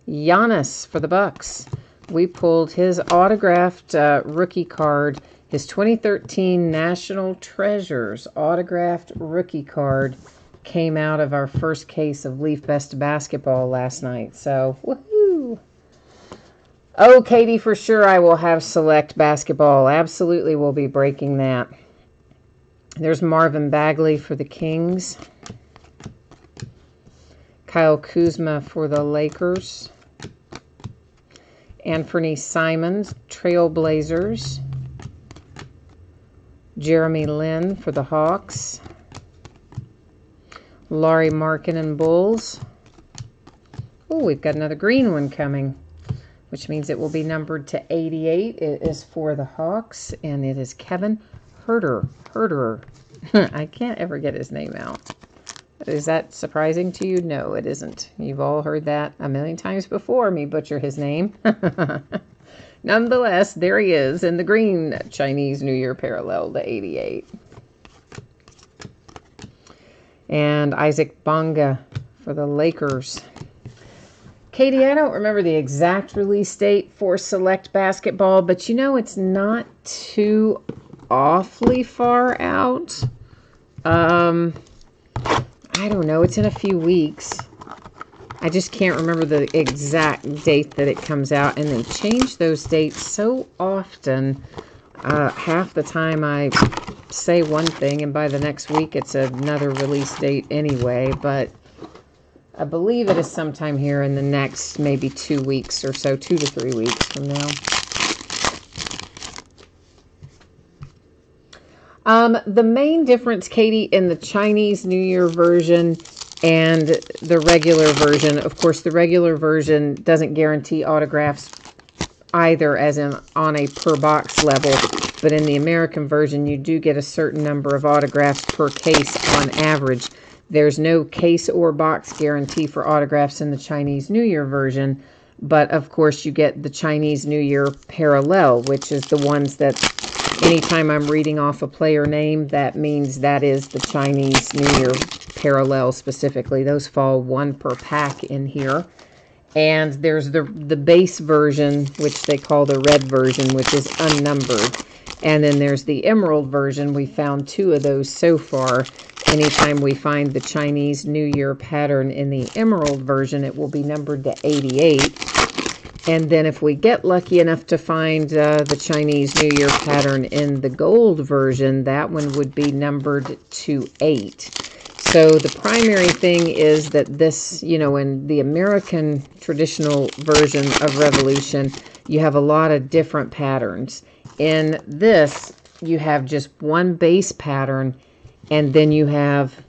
Giannis for the Bucks. We pulled his autographed rookie card, his 2013 National Treasures autographed rookie card came out of our first case of Leaf Best Basketball last night. So, woohoo! Oh, Katie, for sure I will have Select Basketball. Absolutely will be breaking that. There's Marvin Bagley for the Kings. Kyle Kuzma for the Lakers. Anthony Simons, Trailblazers. Jeremy Lin for the Hawks. Laurie Markkanen, Bulls. Oh, we've got another green one coming, which means it will be numbered to 88. It is for the Hawks, and it is Kevin Herter. I can't ever get his name out. Is that surprising to you? No, it isn't. You've all heard that a million times before me butcher his name. Nonetheless, there he is in the green Chinese New Year parallel to 88. And Isaac Bonga for the Lakers. Katie, I don't remember the exact release date for Select Basketball, but you know it's not too awfully far out. I don't know. It's in a few weeks. I just can't remember the exact date that it comes out, and they change those dates so often. Half the time I say one thing, and by the next week it's another release date anyway, but I believe it is sometime here in the next maybe 2 weeks or so, 2 to 3 weeks from now. The main difference, Katie, in the Chinese New Year version and the regular version, of course, the regular version doesn't guarantee autographs either, as in on a per box level, but in the American version, you do get a certain number of autographs per case on average. There's no case or box guarantee for autographs in the Chinese New Year version, but of course you get the Chinese New Year parallel, which is the ones that anytime I'm reading off a player name, that means that is the Chinese New Year parallel specifically. Those fall one per pack in here. And there's the base version, which they call the red version, which is unnumbered. And then there's the emerald version. We found 2 of those so far. Anytime we find the Chinese New Year pattern in the emerald version, it will be numbered to 88. And then if we get lucky enough to find the Chinese New Year pattern in the gold version, that one would be numbered to 8. So the primary thing is that this, you know, in the American traditional version of Revolution, you have a lot of different patterns. In this, you have just one base pattern, and then you have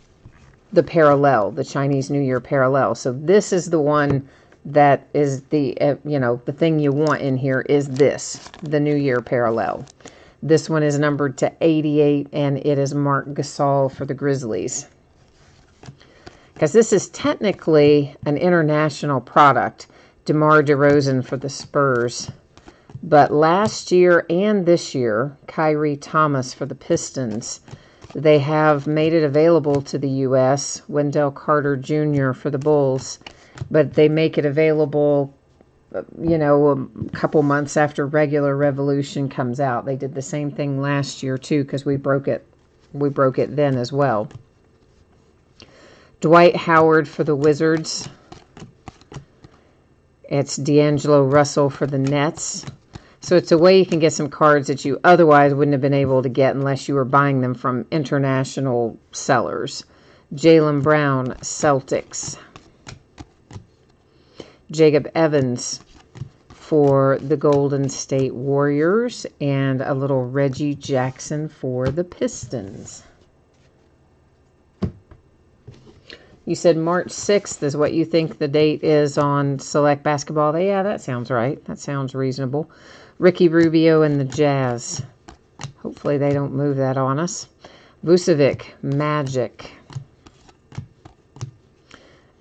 the parallel, the Chinese New Year parallel. So this is the one that is the, you know, the thing you want in here is this, the New Year parallel. This one is numbered to 88, and it is Marc Gasol for the Grizzlies. Because this is technically an international product, DeMar DeRozan for the Spurs. But last year and this year, Kyrie Thomas for the Pistons. They have made it available to the U.S., Wendell Carter Jr. for the Bulls. But they make it available, you know, a couple months after regular Revolution comes out. They did the same thing last year, too, because we broke it then as well. Dwight Howard for the Wizards. It's D'Angelo Russell for the Nets. So it's a way you can get some cards that you otherwise wouldn't have been able to get unless you were buying them from international sellers. Jaylen Brown, Celtics. Jacob Evans for the Golden State Warriors. And a little Reggie Jackson for the Pistons. You said March 6th is what you think the date is on Select Basketball. Yeah, that sounds right. That sounds reasonable. Ricky Rubio and the Jazz. Hopefully they don't move that on us. Vucevic, Magic.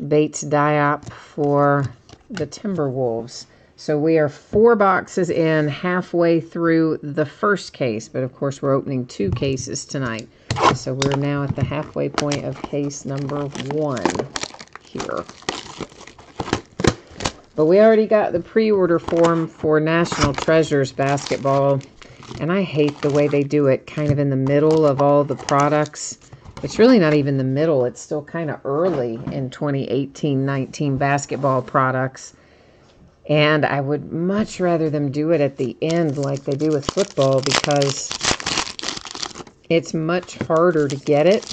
Bates Diop for the Timberwolves. So we are 4 boxes in, halfway through the first case. But of course we're opening 2 cases tonight. So we're now at the halfway point of case number 1 here. But we already got the pre-order form for National Treasures basketball. And I hate the way they do it kind of in the middle of all the products. It's really not even the middle. It's still kind of early in 2018-19 basketball products. And I would much rather them do it at the end like they do with football, because it's much harder to get it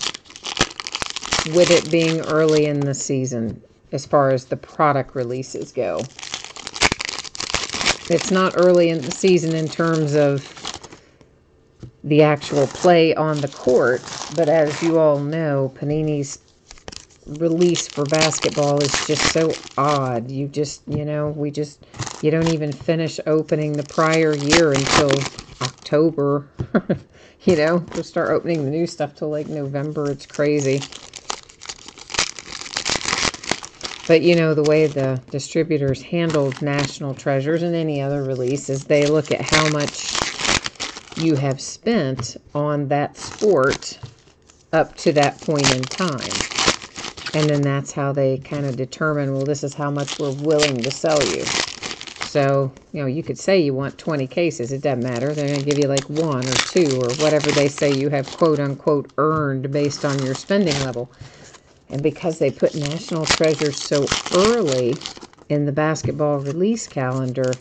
with it being early in the season as far as the product releases go. It's not early in the season in terms of the actual play on the court, but as you all know, Panini's release for basketball is just so odd. You just, you know, you don't even finish opening the prior year until October. You know, we'll start opening the new stuff till like November. It's crazy. But, you know, the way the distributors handled National Treasures and any other release is they look at how much you have spent on that sport up to that point in time. And then that's how they kind of determine, well, this is how much we're willing to sell you. So, you know, you could say you want 20 cases. It doesn't matter. They're going to give you like 1 or 2 or whatever they say you have quote-unquote earned based on your spending level. And because they put National Treasures so early in the basketball release calendar,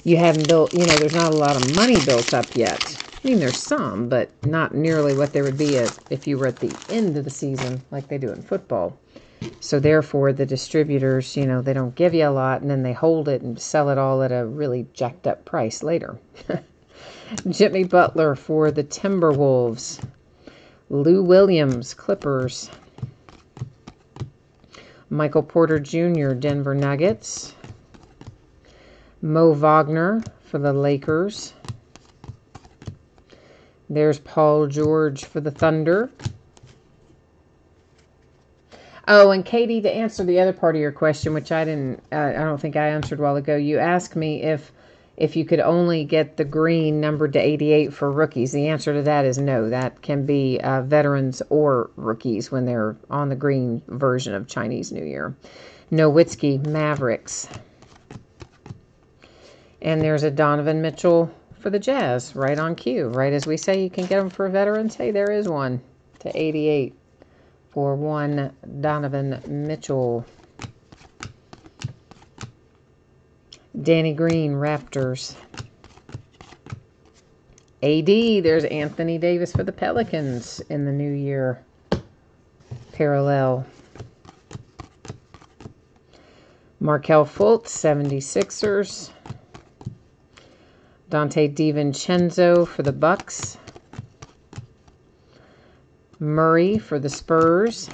you haven't built, you know, there's not a lot of money built up yet. I mean, there's some, but not nearly what there would be if you were at the end of the season like they do in football. So therefore, the distributors, you know, they don't give you a lot, and then they hold it and sell it all at a really jacked up price later. Jimmy Butler for the Timberwolves. Lou Williams, Clippers. Michael Porter Jr., Denver Nuggets. Mo Wagner for the Lakers. There's Paul George for the Thunder. Oh, and Katie, to answer the other part of your question, which I don't think I answered a while ago, you asked me if you could only get the green numbered to 88 for rookies. The answer to that is no. That can be veterans or rookies when they're on the green version of Chinese New Year. Nowitzki, Mavericks. And there's a Donovan Mitchell for the Jazz, right on cue. Right as we say you can get them for veterans, hey, there is one to 88 for one Donovan Mitchell. Danny Green, Raptors. AD, there's Anthony Davis for the Pelicans in the new year. Parallel. Markelle Fultz, 76ers. Dante DiVincenzo for the Bucks. Murray for the Spurs.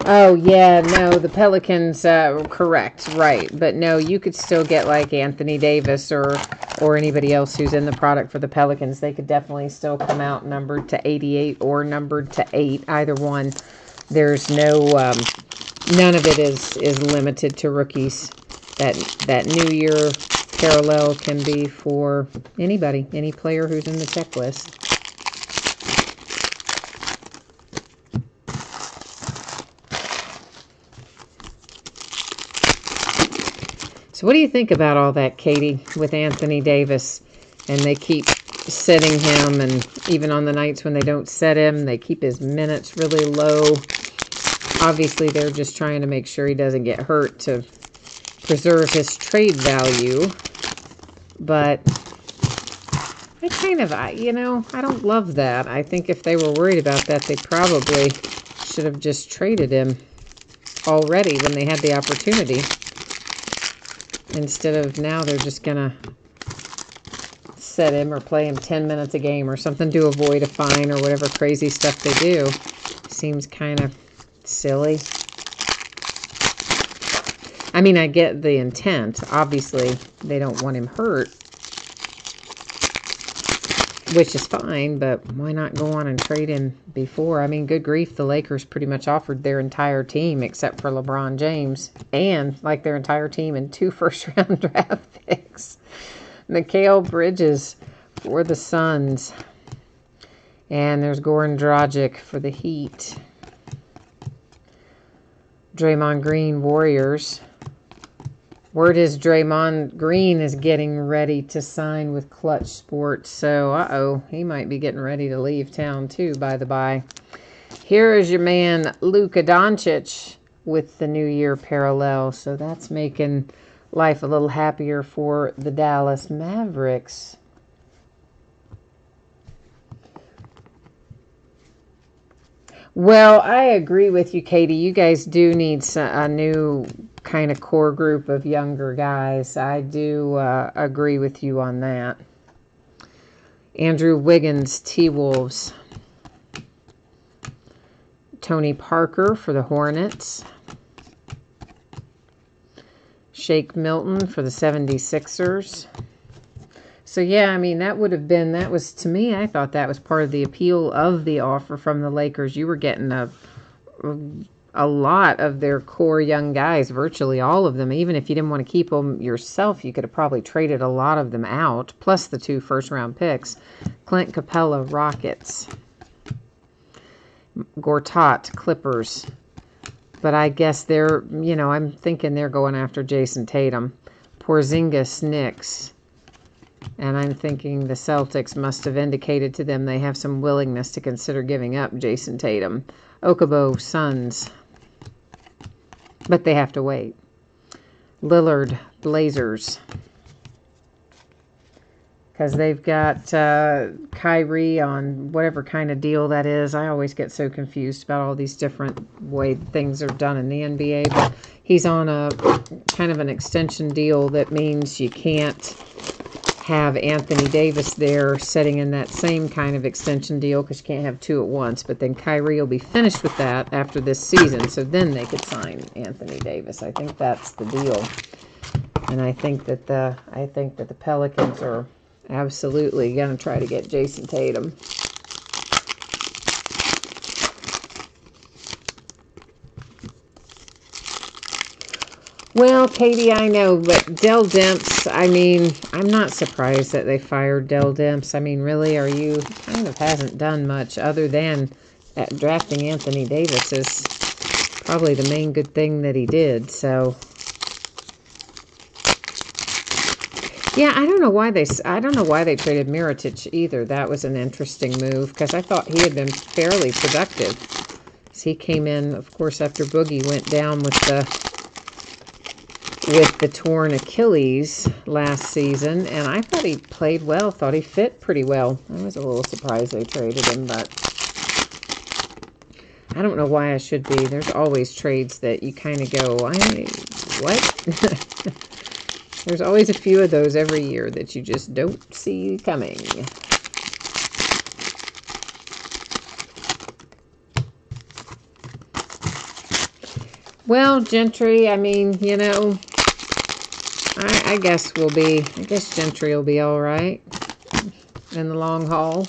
Oh, yeah, no, the Pelicans, correct, right. But no, you could still get like Anthony Davis or anybody else who's in the product for the Pelicans. They could definitely still come out numbered to 88 or numbered to 8, either one. There's no, none of it is limited to rookies. That New Year parallel can be for anybody, any player who's in the checklist. So what do you think about all that, Katie, with Anthony Davis? And they keep setting him, and even on the nights when they don't set him, they keep his minutes really low. Obviously, they're just trying to make sure he doesn't get hurt to preserve his trade value. But I kind of, you know, I don't love that. I think if they were worried about that, they probably should have just traded him already when they had the opportunity. Instead of now they're just going to set him or play him 10 minutes a game or something to avoid a fine or whatever crazy stuff they do. Seems kind of silly. I mean, I get the intent. Obviously, they don't want him hurt, which is fine, but why not go on and trade him before? I mean, good grief, the Lakers pretty much offered their entire team except for LeBron James and like their entire team and 2 first-round draft picks. Mikal Bridges for the Suns. And there's Goran Dragic for the Heat. Draymond Green, Warriors. Word is Draymond Green is getting ready to sign with Clutch Sports. So, he might be getting ready to leave town too, by the by. Here is your man, Luka Doncic, with the New Year parallel. So that's making life a little happier for the Dallas Mavericks. Well, I agree with you, Katie. You guys do need a new kind of core group of younger guys. I do agree with you on that. Andrew Wiggins, T-Wolves. Tony Parker for the Hornets. Shake Milton for the 76ers. So, yeah, I mean, that was, to me, I thought that was part of the appeal of the offer from the Lakers. You were getting a lot of their core young guys, virtually all of them. Even if you didn't want to keep them yourself, you could have probably traded a lot of them out, plus the 2 first-round picks. Clint Capella, Rockets. Gortat, Clippers. But I guess they're, I'm thinking they're going after Jason Tatum. Porzingis, Knicks. And I'm thinking the Celtics must have indicated to them they have some willingness to consider giving up Jason Tatum. Okubo, Suns. But they have to wait. Lillard, Blazers. Because they've got Kyrie on whatever kind of deal that is. I always get so confused about all these different way things are done in the NBA. But he's on a kind of an extension deal that means you can't have Anthony Davis there sitting in that same kind of extension deal because you can't have 2 at once. But then Kyrie will be finished with that after this season, so then they could sign Anthony Davis. I think that's the deal, and I think that the Pelicans are absolutely going to try to get Jason Tatum. Well, Katie, I know, but Dell Demps, I mean, I'm not surprised that they fired Dell Demps. I mean, really, kind of hasn't done much other than drafting Anthony Davis is probably the main good thing that he did, so. Yeah, I don't know why they traded Mirotic either. That was an interesting move because I thought he had been fairly productive. He came in, of course, after Boogie went down with the torn Achilles last season, and I thought he played well, thought he fit pretty well. I was a little surprised they traded him, but I don't know why I should be. There's always trades that you kind of go, what? There's always a few of those every year that you just don't see coming. Well, Gentry, I mean, I guess Gentry will be all right in the long haul.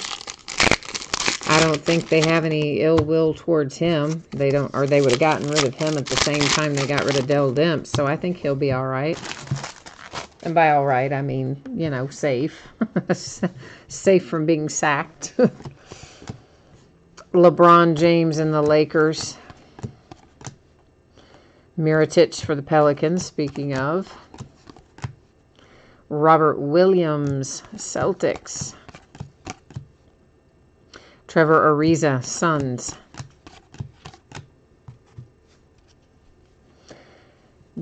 I don't think they have any ill will towards him. They don't, or they would have gotten rid of him at the same time they got rid of Dell Demps. So I think he'll be all right. And by all right, I mean, safe. Safe from being sacked. LeBron James and the Lakers. Mirotic for the Pelicans, speaking of. Robert Williams, Celtics. Trevor Ariza, Suns.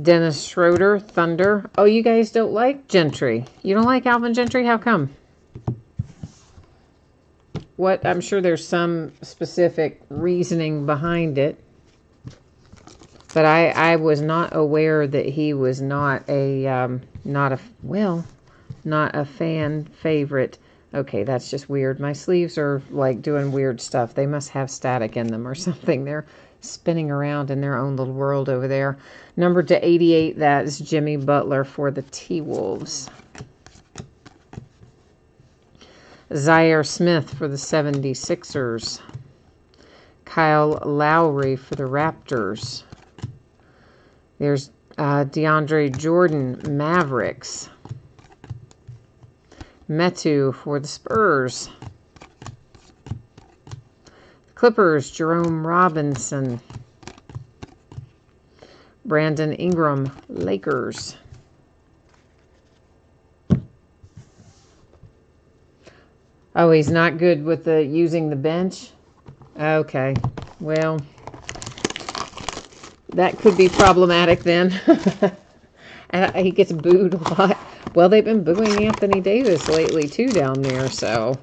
Dennis Schroeder, Thunder. Oh, you guys don't like Gentry. You don't like Alvin Gentry? How come? What? I'm sure there's some specific reasoning behind it. But I was not aware that he was not a fan favorite. Okay, that's just weird. My sleeves are like doing weird stuff. They must have static in them or something. They're spinning around in their own little world over there. Number to 88, that is Jimmy Butler for the T-Wolves. Zaire Smith for the 76ers. Kyle Lowry for the Raptors. There's DeAndre Jordan, Mavericks. Metu for the Spurs. Clippers, Jerome Robinson. Brandon Ingram, Lakers. Oh, he's not good with using the bench? Okay, well, that could be problematic then. He gets booed a lot. Well, they've been booing Anthony Davis lately, too, down there, so.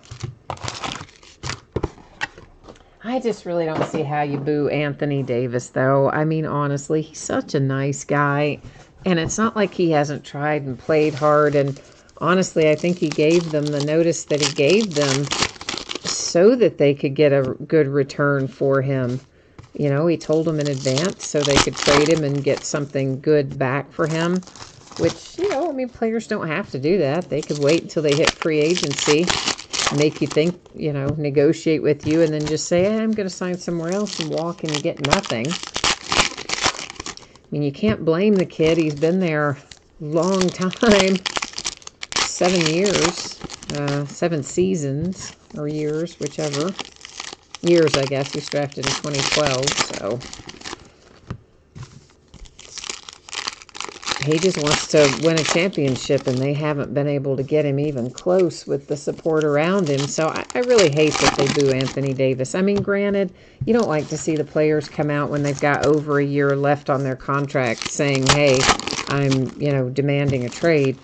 I just really don't see how you boo Anthony Davis, though. I mean, honestly, he's such a nice guy. And it's not like he hasn't tried and played hard. And honestly, I think he gave them the notice that he gave them so that they could get a good return for him. You know, he told them in advance so they could trade him and get something good back for him. Which, you know, I mean, players don't have to do that. They could wait until they hit free agency, make you think, you know, negotiate with you, and then just say, hey, I'm going to sign somewhere else and walk and get nothing. I mean, you can't blame the kid. He's been there a long time. 7 years. 7 seasons. Or years, whichever. Years, I guess. He was drafted in 2012, so... He just wants to win a championship, and they haven't been able to get him even close with the support around him. So I really hate that they boo Anthony Davis. I mean, granted, you don't like to see the players come out when they've got over a year left on their contract saying, hey, I'm, you know, demanding a trade.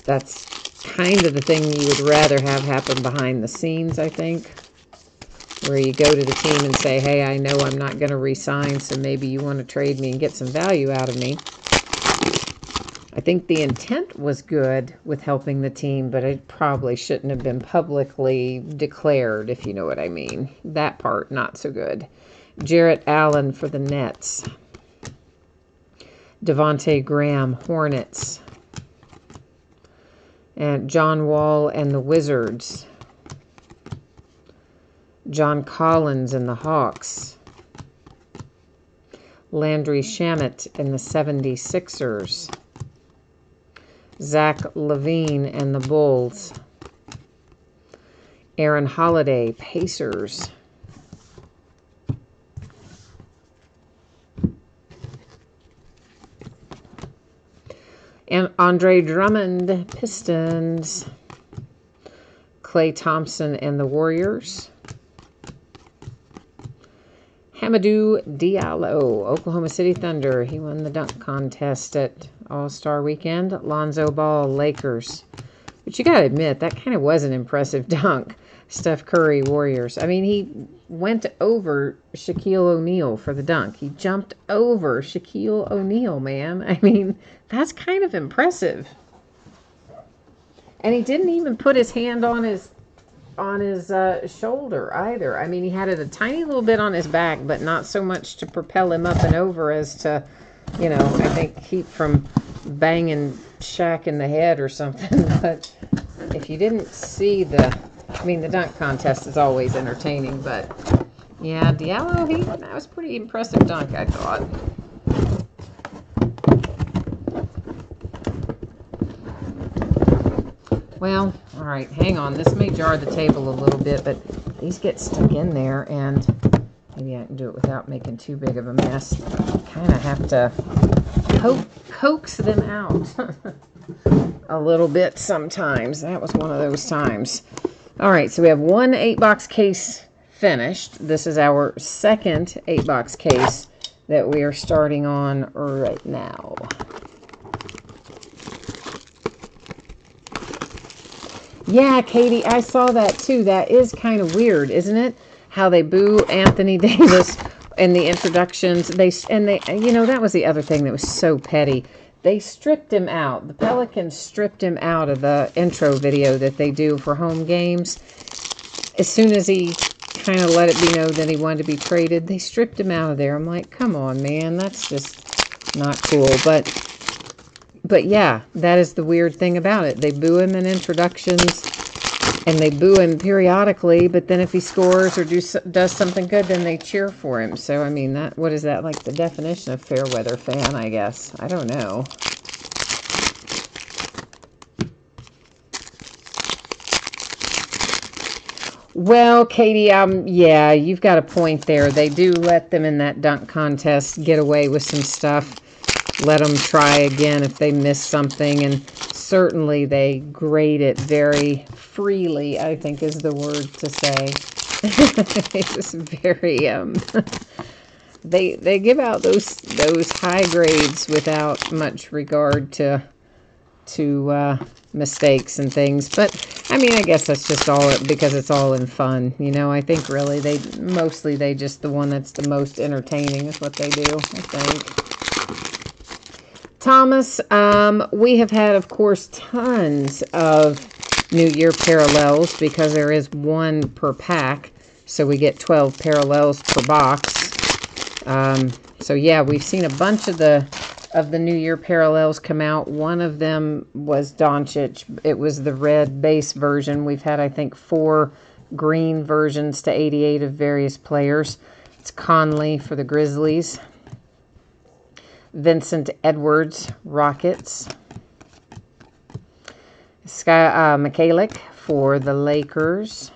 That's kind of the thing you would rather have happen behind the scenes, I think, where you go to the team and say, hey, I know I'm not going to re-sign, so maybe you want to trade me and get some value out of me. I think the intent was good with helping the team, but it probably shouldn't have been publicly declared, if you know what I mean. That part, not so good. Jarrett Allen for the Nets. Devontae Graham, Hornets. And John Wall and the Wizards. John Collins and the Hawks. Landry Shamet and the 76ers. Zach LaVine and the Bulls. Aaron Holiday, Pacers. And Andre Drummond, Pistons. Klay Thompson and the Warriors. Hamidou Diallo, Oklahoma City Thunder. He won the dunk contest at All-Star Weekend. Lonzo Ball, Lakers. But you got to admit, that kind of was an impressive dunk. Steph Curry, Warriors. I mean, he went over Shaquille O'Neal for the dunk. He jumped over Shaquille O'Neal, man. I mean, that's kind of impressive. And he didn't even put his hand on his shoulder either. I mean, he had it a tiny little bit on his back, but not so much to propel him up and over as to, you know, I think keep from banging Shaq in the head or something. But if you didn't see the dunk contest is always entertaining, but yeah, Diallo, that was pretty impressive dunk, I thought. Well, all right, hang on. This may jar the table a little bit, but these get stuck in there, and maybe I can do it without making too big of a mess. Kind of have to coax them out a little bit sometimes. That was one of those times. All right, so we have one 8-box case finished. This is our second 8-box case that we are starting on right now. Yeah, Katie, I saw that too. That is kind of weird, isn't it? How they boo Anthony Davis in the introductions. They, you know, that was the other thing that was so petty. They stripped him out. The Pelicans stripped him out of the intro video that they do for home games. As soon as he kind of let it be known that he wanted to be traded, they stripped him out of there. I'm like, come on, man, that's just not cool. But yeah, that is the weird thing about it. They boo him in introductions, and they boo him periodically, but then if he scores or does something good, then they cheer for him. So, I mean, what is that, like the definition of fair weather fan, I guess? I don't know. Well, Katie, yeah, you've got a point there. They do let them in that dunk contest get away with some stuff. Let them try again if they miss something, and certainly they grade it very freely, I think is the word to say. It's very, they give out those high grades without much regard to mistakes and things. But I mean, I guess that's just all because it's all in fun, you know. I think really they just the one that's the most entertaining is what they do, I think. Thomas, we have had, of course, tons of New Year parallels because there is one per pack, so we get 12 parallels per box. So yeah, we've seen a bunch of the New Year parallels come out. One of them was Doncic. It was the red base version. We've had, I think, 4 green versions to 88 of various players. It's Conley for the Grizzlies. Vincent Edwards, Rockets. Mikalik for the Lakers.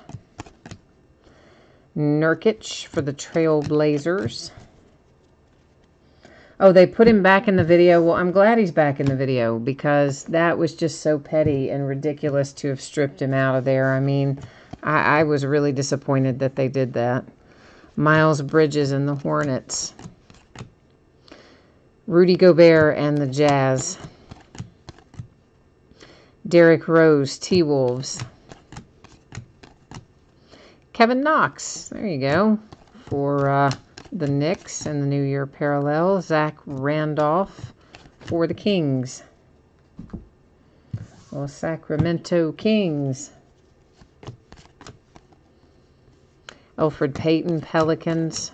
Nurkic for the Trail Blazers. Oh, they put him back in the video. Well, I'm glad he's back in the video because that was just so petty and ridiculous to have stripped him out of there. I mean, I was really disappointed that they did that. Miles Bridges and the Hornets. Rudy Gobert and the Jazz. Derrick Rose, T-Wolves. Kevin Knox, there you go, for the Knicks and the New Year parallel. Zach Randolph for the Kings. Well, Sacramento Kings. Elfrid Payton, Pelicans.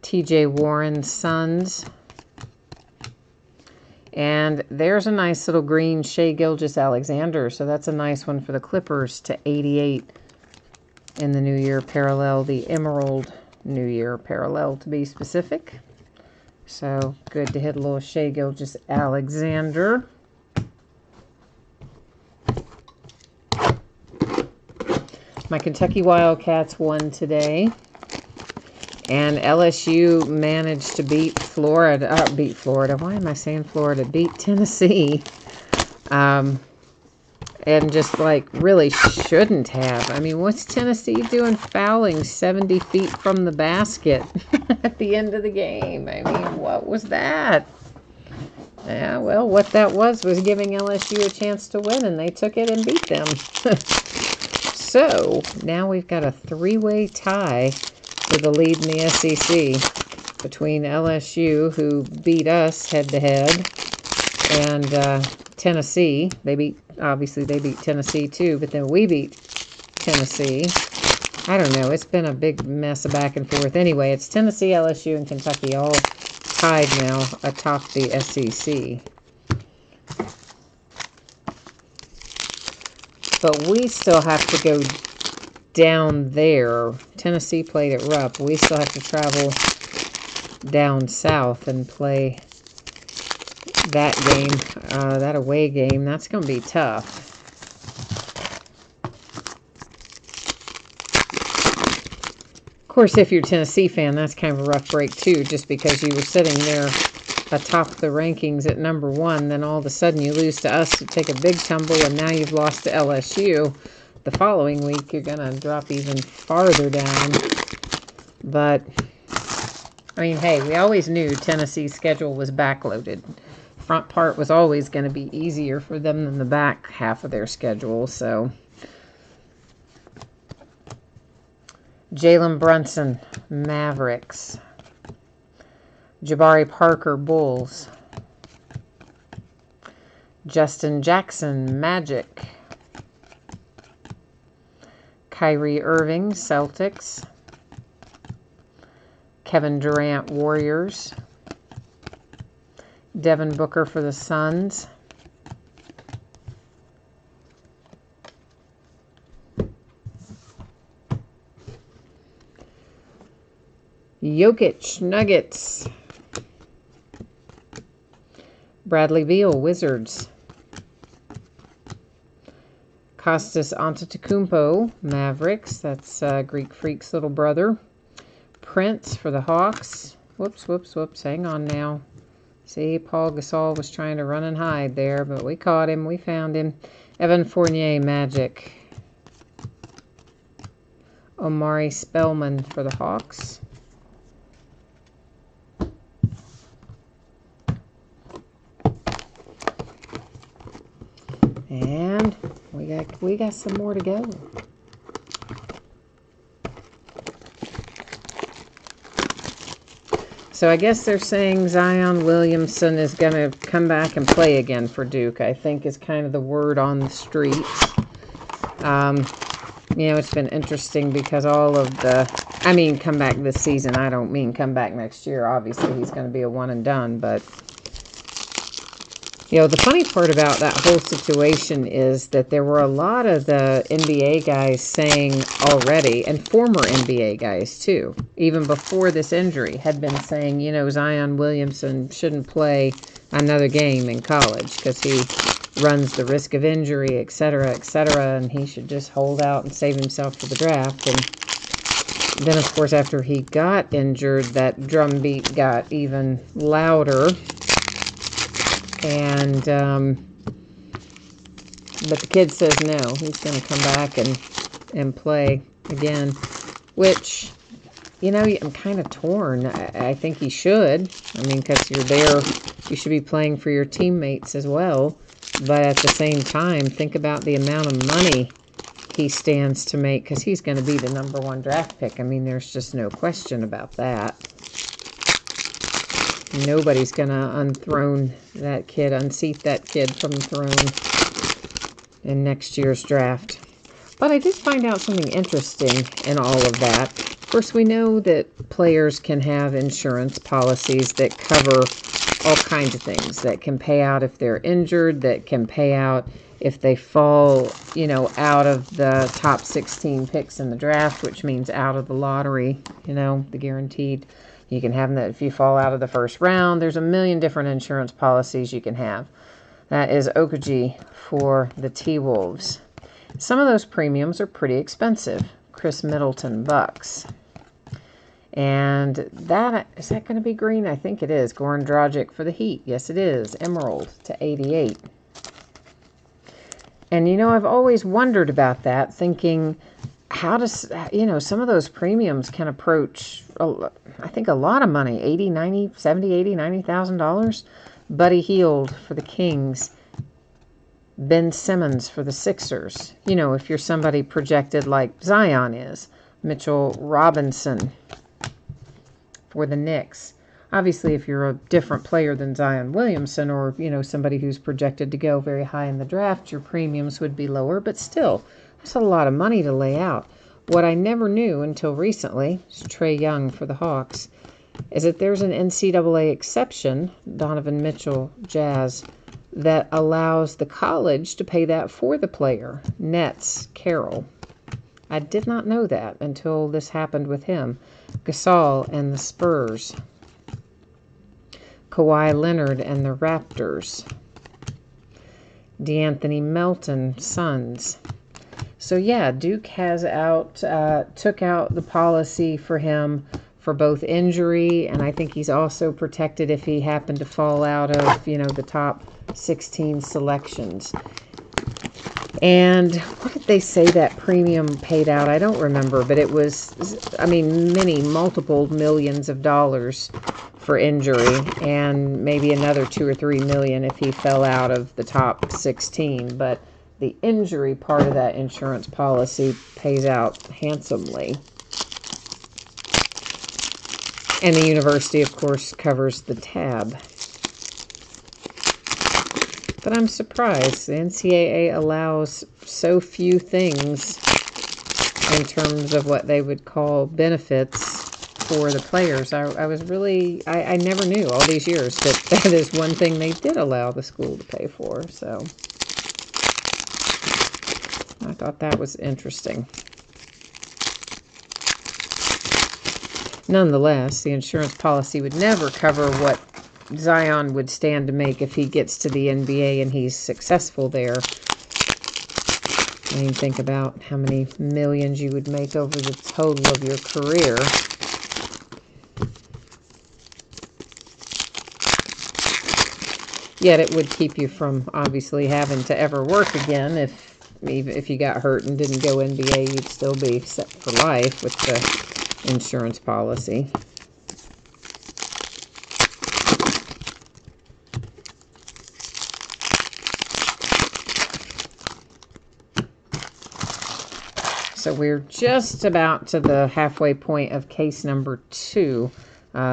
TJ Warren, Suns. And there's a nice little green Shai Gilgeous-Alexander. So that's a nice one for the Clippers to 88 in the New Year parallel. The Emerald New Year parallel, to be specific. So good to hit a little Shai Gilgeous-Alexander. My Kentucky Wildcats won today. And LSU managed to beat Florida. Why am I saying Florida? Beat Tennessee. And just like really shouldn't have. I mean, what's Tennessee doing fouling 70 feet from the basket at the end of the game? I mean, what was that? Yeah, well, what that was giving LSU a chance to win, and they took it and beat them. So, now we've got a 3-way tie for the lead in the SEC between LSU, who beat us head-to-head, and Tennessee. Obviously they beat Tennessee too, but then we beat Tennessee. I don't know. It's been a big mess of back and forth. Anyway, it's Tennessee, LSU, and Kentucky all tied now atop the SEC. But we still have to go down there. Tennessee played at Rupp. We still have to travel down south and play that game, that away game. That's going to be tough. Of course, if you're a Tennessee fan, that's kind of a rough break too, just because you were sitting there atop the rankings at number 1, then all of a sudden you lose to us to take a big tumble, and now you've lost to LSU. The following week, you're going to drop even farther down. But, I mean, hey, we always knew Tennessee's schedule was backloaded. Front part was always going to be easier for them than the back half of their schedule, so. Jalen Brunson, Mavericks. Jabari Parker, Bulls. Justin Jackson, Magic. Kyrie Irving, Celtics. Kevin Durant, Warriors. Devin Booker for the Suns. Jokic, Nuggets. Bradley Beal, Wizards. Kostas Antetokounmpo, Mavericks. That's Greek Freak's little brother. Prince for the Hawks. Whoops. Hang on now. See, Paul Gasol was trying to run and hide there, but we caught him. We found him. Evan Fournier, Magic. Omari Spellman for the Hawks. And we got some more to go. So I guess they're saying Zion Williamson is going to come back and play again for Duke, I think is kind of the word on the street. You know, it's been interesting because all of the I mean, come back this season. I don't mean come back next year. Obviously, he's going to be a one and done. But, you know, the funny part about that whole situation is that there were a lot of the NBA guys saying already, and former NBA guys too, even before this injury, had been saying, you know, Zion Williamson shouldn't play another game in college because he runs the risk of injury, etc., etc., and he should just hold out and save himself for the draft. And then, of course, after he got injured, that drumbeat got even louder. And, but the kid says no, he's going to come back and play again, which, you know, I'm kind of torn. I think he should. I mean, because you're there, you should be playing for your teammates as well. But at the same time, think about the amount of money he stands to make, because he's going to be the #1 draft pick. I mean, there's just no question about that. Nobody's going to unseat that kid from the throne in next year's draft. But I did find out something interesting in all of that. Of course, we know that players can have insurance policies that cover all kinds of things, that can pay out if they're injured, that can pay out if they fall, you know, out of the top 16 picks in the draft, which means out of the lottery, you know, the guaranteed. You can have them that if you fall out of the first round. There's a million different insurance policies you can have. That is Okajie for the T-Wolves. Some of those premiums are pretty expensive. Chris Middleton bucks. And that, is that going to be green? I think it is. Goran Dragic for the Heat. Yes, it is. Emerald to 88. And, you know, I've always wondered about that, thinking, how does, you know, some of those premiums can approach, I think, a lot of money, $80,000, $90,000, $70,000, $80,000, $90,000. Buddy Hield for the Kings. Ben Simmons for the Sixers. You know, if you're somebody projected like Zion is. Mitchell Robinson for the Knicks. Obviously, if you're a different player than Zion Williamson, or, you know, somebody who's projected to go very high in the draft, your premiums would be lower, but still, that's a lot of money to lay out. What I never knew until recently, is Trae Young for the Hawks, is that there's an NCAA exception, Donovan Mitchell, Jazz, that allows the college to pay that for the player. Nets, Carroll. I did not know that until this happened with him. Gasol and the Spurs. Kawhi Leonard and the Raptors. DeAnthony Melton, Suns. So yeah, Duke has took out the policy for him for both injury, and I think he's also protected if he happened to fall out of, you know, the top 16 selections. And what did they say that premium paid out? I don't remember, but it was, I mean, multiple millions of dollars for injury, and maybe another 2 or 3 million if he fell out of the top 16. But the injury part of that insurance policy pays out handsomely. And the university, of course, covers the tab. But I'm surprised. The NCAA allows so few things in terms of what they would call benefits for the players. I was really, I never knew all these years that is one thing they did allow the school to pay for. So I thought that was interesting. Nonetheless, the insurance policy would never cover what Zion would stand to make if he gets to the NBA and he's successful there. I mean, think about how many millions you would make over the total of your career. Yet it would keep you from obviously having to ever work again. If you got hurt and didn't go NBA, you'd still be set for life with the insurance policy. So we're just about to the halfway point of case number 2.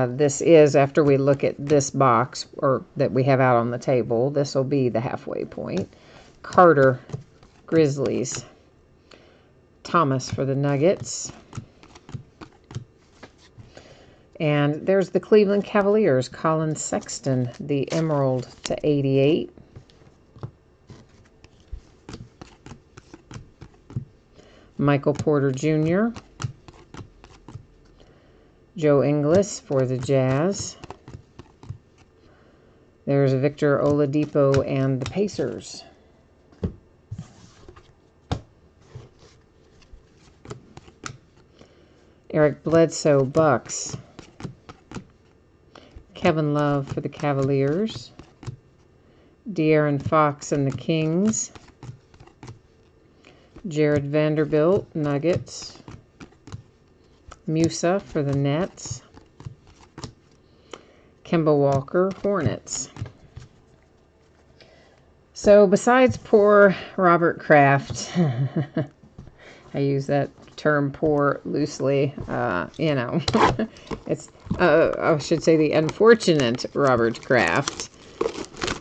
This is, after we look at this box, or that we have out on the table, this will be the halfway point. Carter, Grizzlies. Thomas for the Nuggets. And there's the Cleveland Cavaliers, Colin Sexton, the Emerald /88. Michael Porter Jr. Joe Ingles for the Jazz. There's Victor Oladipo and the Pacers. Eric Bledsoe, Bucks. Kevin Love for the Cavaliers. De'Aaron Fox and the Kings. Jared Vanderbilt, Nuggets. Musa for the Nets. Kemba Walker, Hornets. So besides poor Robert Kraft, I use that term poor loosely, you know, it's, I should say the unfortunate Robert Kraft.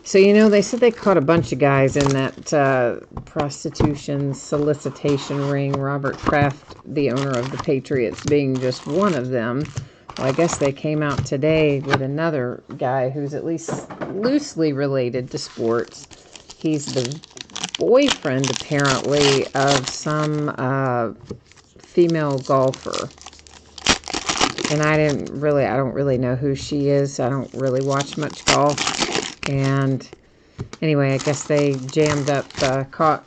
So, you know, they said they caught a bunch of guys in that prostitution solicitation ring. Robert Kraft, the owner of the Patriots, being just one of them. Well, I guess they came out today with another guy who's at least loosely related to sports. He's the boyfriend, apparently, of some female golfer. And I don't really know who she is. I don't really watch much golf. And anyway, I guess they jammed up, caught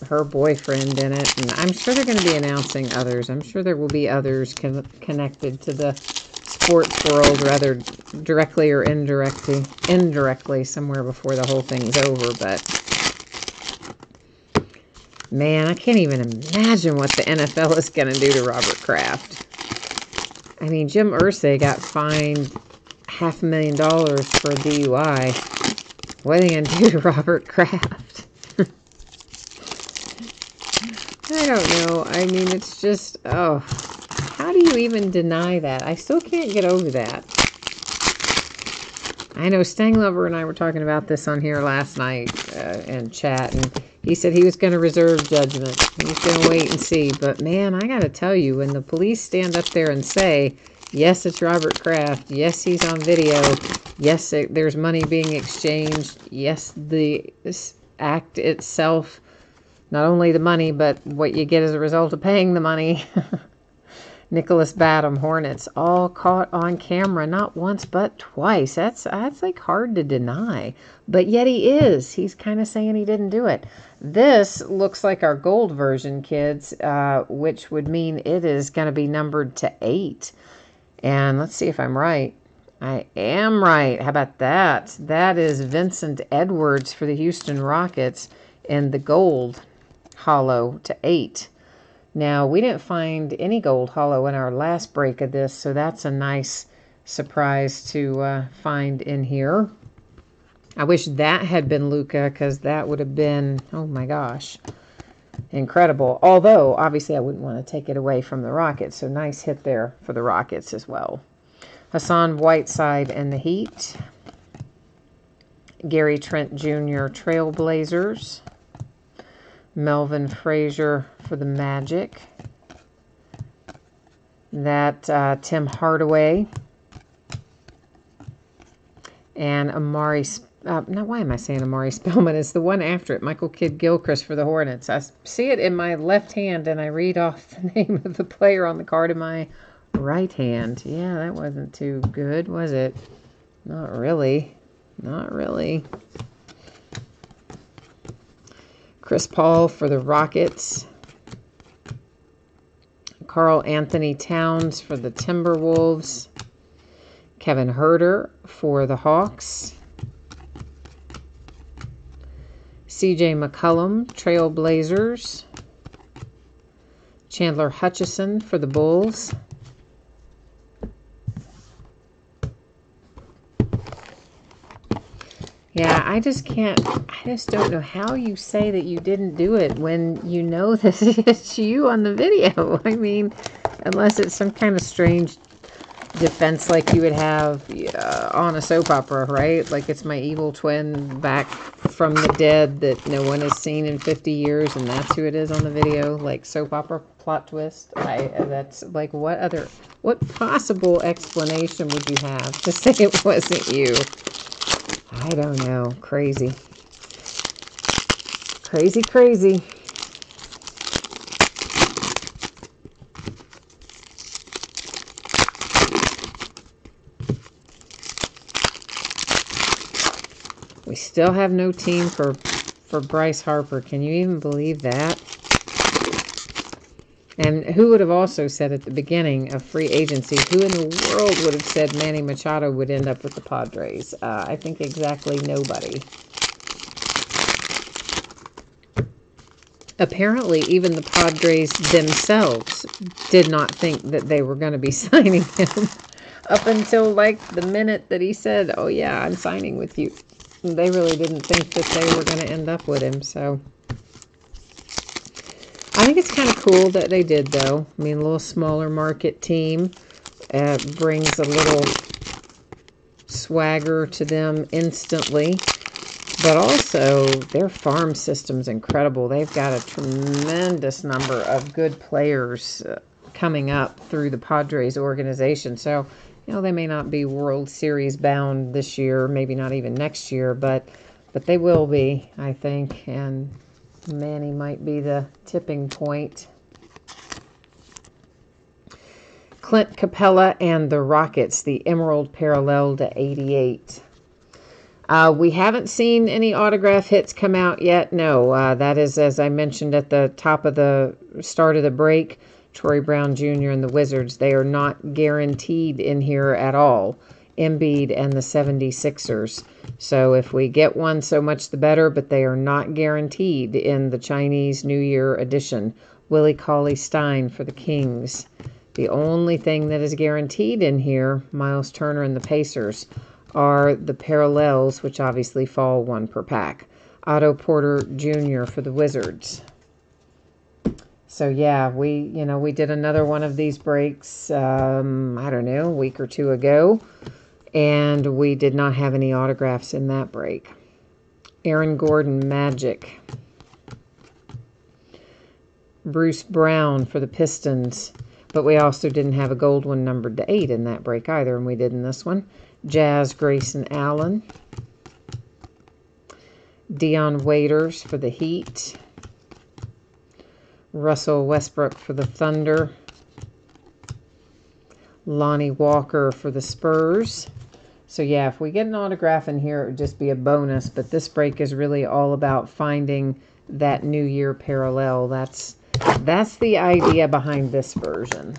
her boyfriend in it. And I'm sure they're going to be announcing others. I'm sure there will be others connected to the sports world, rather directly or indirectly somewhere before the whole thing's over. But man, I can't even imagine what the NFL is going to do to Robert Kraft. I mean, Jim Irsay got fined $500,000 for a DUI. What are they going to do to Robert Kraft? I don't know. I mean, it's just, oh, how do you even deny that? I still can't get over that. I know Stanglover and I were talking about this on here last night in chat, and he said he was going to reserve judgment. He was going to wait and see. But, man, I got to tell you, when the police stand up there and say, yes, it's Robert Kraft. Yes, he's on video. Yes, there's money being exchanged. Yes, the act itself, not only the money, but what you get as a result of paying the money. Nicholas Batum, Hornets, all caught on camera, not once but twice. That's like hard to deny. But yet he is. He's kind of saying he didn't do it. This looks like our gold version, kids, which would mean it is going to be numbered to 8. And let's see if I'm right. I am right. How about that? That is Vincent Edwards for the Houston Rockets in the gold hollow to 8. Now, we didn't find any gold hollow in our last break of this, so that's a nice surprise to find in here. I wish that had been Luka, because that would have been, oh my gosh, incredible. Although, obviously, I wouldn't want to take it away from the Rockets, so nice hit there for the Rockets as well. Hassan Whiteside and the Heat. Gary Trent Jr. Trailblazers. Melvin Frazier for the Magic. That Tim Hardaway. And Amari, now why am I saying Amari Spellman? It's the one after it, Michael Kidd-Gilchrist for the Hornets. I see it in my left hand, and I read off the name of the player on the card in my right hand. Yeah, that wasn't too good, was it? Not really. Not really. Chris Paul for the Rockets. Karl Anthony Towns for the Timberwolves. Kevin Huerter for the Hawks. CJ McCollum, Trailblazers. Chandler Hutchison for the Bulls. Yeah, I just don't know how you say that you didn't do it when you know that it's you on the video. I mean, unless it's some kind of strange defense like you would have on a soap opera, right? Like it's my evil twin back from the dead that no one has seen in 50 years, and that's who it is on the video. Like soap opera plot twist. That's like, what possible explanation would you have to say it wasn't you? I don't know. Crazy. Crazy, crazy. We still have no team for Bryce Harper. Can you even believe that? And who would have also said at the beginning of free agency, who in the world would have said Manny Machado would end up with the Padres? I think exactly nobody. Apparently, even the Padres themselves did not think that they were going to be signing him up until like the minute that he said, oh yeah, I'm signing with you. They really didn't think that they were going to end up with him, so I think it's kind of cool that they did, though. I mean, a little smaller market team brings a little swagger to them instantly, but also their farm system's incredible. They've got a tremendous number of good players coming up through the Padres organization, so you know, they may not be World Series bound this year, maybe not even next year, but they will be, I think, and Manny might be the tipping point. Clint Capella and the Rockets, the Emerald Parallel to 88. We haven't seen any autograph hits come out yet. No, that is, as I mentioned at the top of the start of the break, Troy Brown Jr. and the Wizards, they are not guaranteed in here at all. Embiid and the 76ers. So if we get one, so much the better, but they are not guaranteed in the Chinese New Year edition. Willie Cauley-Stein for the Kings. The only thing that is guaranteed in here, Miles Turner and the Pacers, are the parallels, which obviously fall one per pack. Otto Porter Jr. for the Wizards. So yeah, we did another one of these breaks, I don't know, a week or two ago, and we did not have any autographs in that break. Aaron Gordon, Magic. Bruce Brown for the Pistons, but we also didn't have a gold one numbered to 8 in that break either, and we did in this one. Jazz, Grayson Allen. Dion Waiters for the Heat. Russell Westbrook for the Thunder. Lonnie Walker for the Spurs. So yeah, if we get an autograph in here, it would just be a bonus. But this break is really all about finding that New Year parallel. That's the idea behind this version.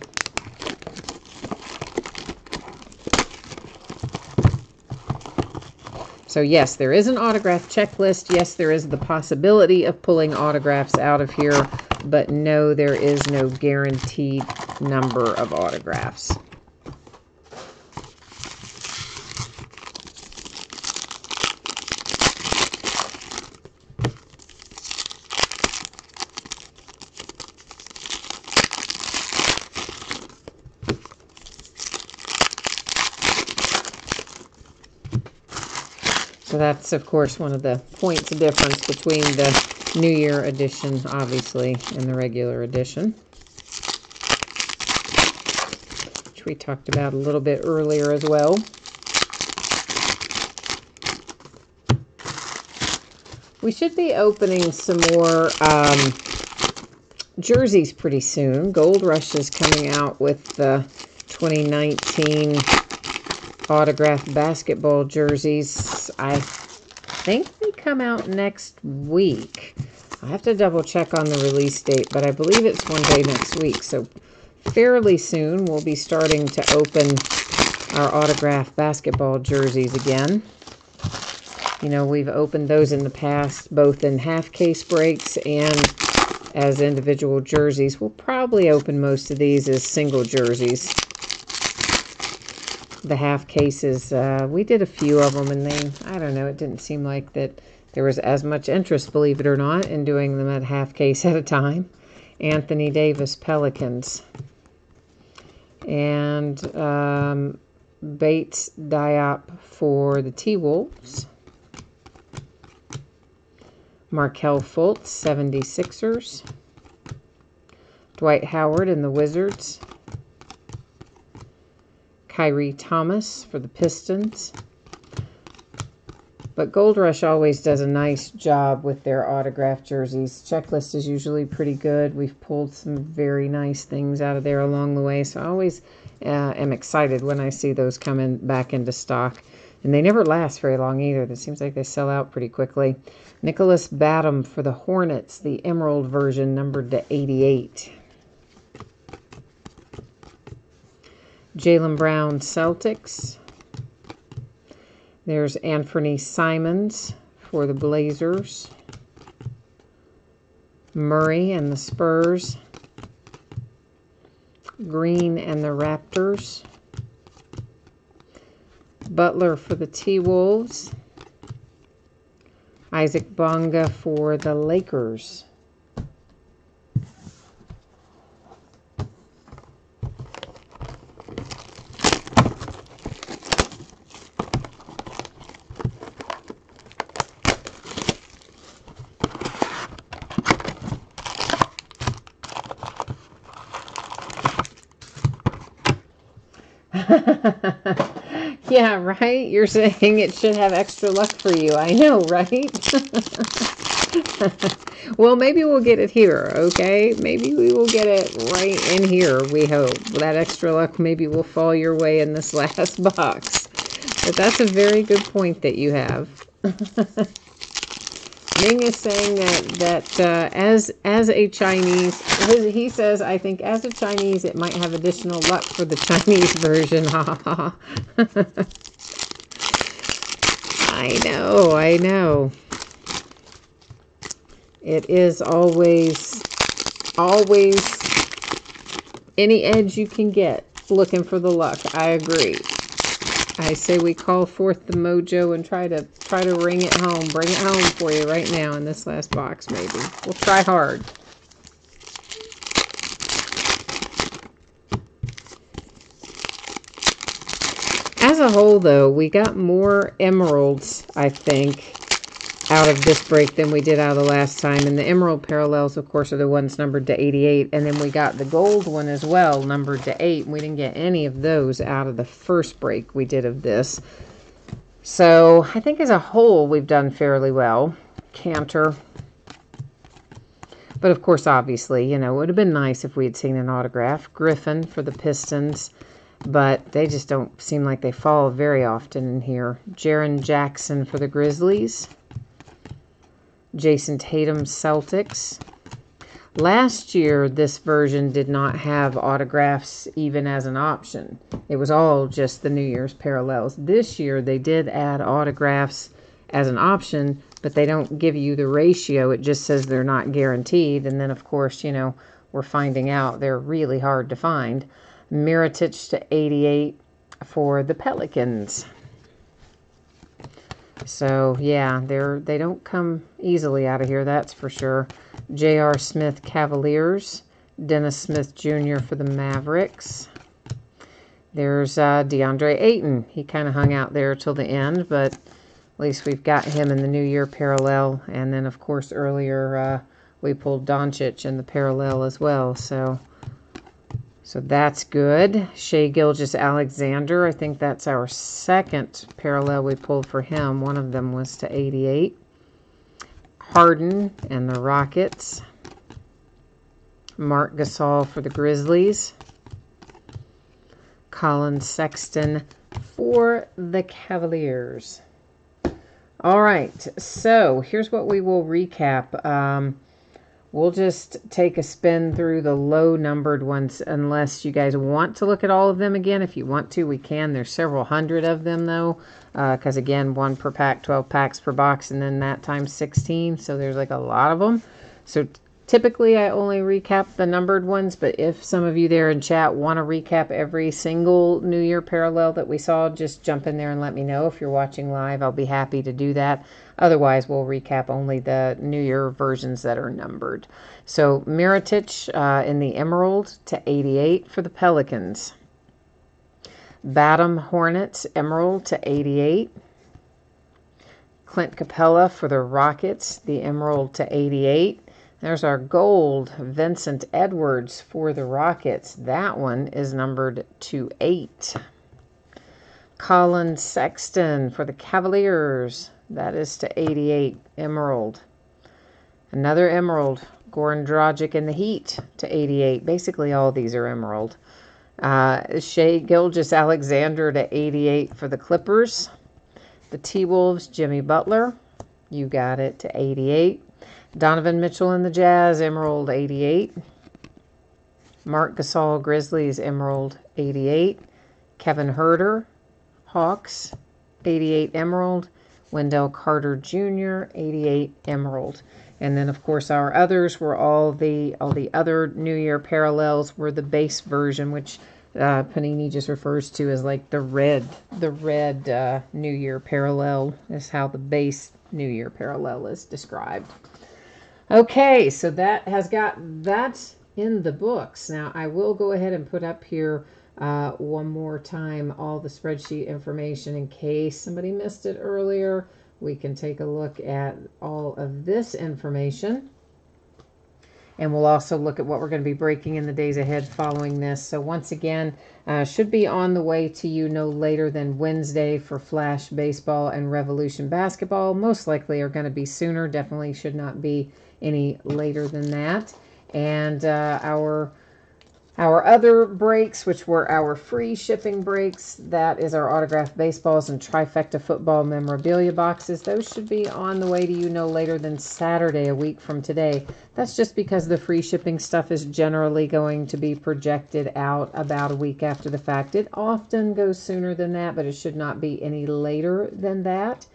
So yes, there is an autograph checklist. Yes, there is the possibility of pulling autographs out of here. But no, there is no guaranteed number of autographs. So that's, of course, one of the points of difference between the New Year edition, obviously, and the regular edition, which we talked about a little bit earlier as well. We should be opening some more jerseys pretty soon. Gold Rush is coming out with the 2019 autographed basketball jerseys. I think they come out next week. I have to double check on the release date, but I believe it's one day next week. So fairly soon we'll be starting to open our autographed basketball jerseys again. You know, we've opened those in the past, both in half case breaks and as individual jerseys. We'll probably open most of these as single jerseys. The half cases, we did a few of them, and I don't know, it didn't seem like that there was as much interest, believe it or not, in doing them at half case at a time. Anthony Davis, Pelicans. And Bates Diop for the T-Wolves. Markelle Fultz, 76ers. Dwight Howard and the Wizards. Kyrie Thomas for the Pistons. But Gold Rush always does a nice job with their autographed jerseys. Checklist is usually pretty good. We've pulled some very nice things out of there along the way. So I always am excited when I see those coming back into stock. And they never last very long either. It seems like they sell out pretty quickly. Nicholas Batum for the Hornets, the Emerald version, numbered to 88. Jaylen Brown, Celtics. There's Anthony Simons for the Blazers. Murray and the Spurs. Green and the Raptors. Butler for the T-Wolves. Isaac Bonga for the Lakers. Yeah, right? You're saying it should have extra luck for you. I know, right? Well, maybe we'll get it here, okay? Maybe we will get it right in here, we hope. That extra luck maybe will fall your way in this last box. But that's a very good point that you have. Ming is saying that as a Chinese, he says, I think as a Chinese, it might have additional luck for the Chinese version. Ha ha. I know. It is always any edge you can get looking for the luck. I agree. I say we call forth the mojo and try to ring it home, bring it home for you right now in this last box, maybe. We'll try hard. As a whole, though, we got more emeralds, I think, out of this break than we did out of the last time. And the emerald parallels, of course, are the ones numbered to 88. And then we got the gold one as well, numbered to 8. We didn't get any of those out of the first break we did of this. So I think as a whole, we've done fairly well. Cantor. But of course, obviously, you know, it would have been nice if we had seen an autograph. Griffin for the Pistons. But they just don't seem like they fall very often in here. Jaren Jackson for the Grizzlies. Jason Tatum, Celtics. Last year, this version did not have autographs even as an option. It was all just the New Year's parallels. This year, they did add autographs as an option, but they don't give you the ratio. It just says they're not guaranteed. And then, of course, you know, we're finding out they're really hard to find. Mirotic to 88 for the Pelicans. So, yeah, they don't come easily out of here, that's for sure. J.R. Smith, Cavaliers. Dennis Smith Jr. for the Mavericks. There's DeAndre Ayton. He kind of hung out there till the end, but at least we've got him in the New Year parallel. And then, of course, earlier we pulled Doncic in the parallel as well. So that's good. Shai Gilgeous-Alexander, I think that's our second parallel we pulled for him. One of them was to 88. Harden and the Rockets. Marc Gasol for the Grizzlies. Colin Sexton for the Cavaliers. All right, so here's what we will recap. We'll just take a spin through the low-numbered ones unless you guys want to look at all of them again. If you want to, we can. There's several hundred of them, though, because, again, 1 per pack, 12 packs per box, and then that times 16, so there's, like, a lot of them. So typically, I only recap the numbered ones, but if some of you there in chat want to recap every single New Year parallel that we saw, just jump in there and let me know. If you're watching live, I'll be happy to do that. Otherwise, we'll recap only the New Year versions that are numbered. So, Mirotic in the Emerald to 88 for the Pelicans. Batum Hornets, Emerald to 88. Clint Capella for the Rockets, the Emerald to 88. There's our gold, Vincent Edwards for the Rockets. That one is numbered to 8. Colin Sexton for the Cavaliers. That is to 88, Emerald. Another Emerald, Goran Dragic in the Heat to 88. Basically, all these are Emerald. Shai Gilgeous-Alexander to 88 for the Clippers. The T-Wolves, Jimmy Butler. You got it, to 88. Donovan Mitchell and the Jazz, Emerald, 88. Marc Gasol, Grizzlies, Emerald, 88. Kevin Huerter, Hawks, 88 Emerald. Wendell Carter Jr., 88 Emerald. And then, of course, our others were all the other New Year parallels were the base version, which Panini just refers to as like the red New Year parallel is how the base New Year parallel is described. Okay, so that has got that in the books. Now, I will go ahead and put up here one more time all the spreadsheet information in case somebody missed it earlier. We can take a look at all of this information. And we'll also look at what we're going to be breaking in the days ahead following this. So once again, should be on the way to you no later than Wednesday for Flash Baseball and Revolution Basketball. Most likely are going to be sooner. Definitely should not be any later than that. And our other breaks, which were our free shipping breaks, that is our autographed baseballs and trifecta football memorabilia boxes. Those should be on the way to you no later than Saturday, a week from today. That's just because the free shipping stuff is generally going to be projected out about a week after the fact. It often goes sooner than that, but it should not be any later than that.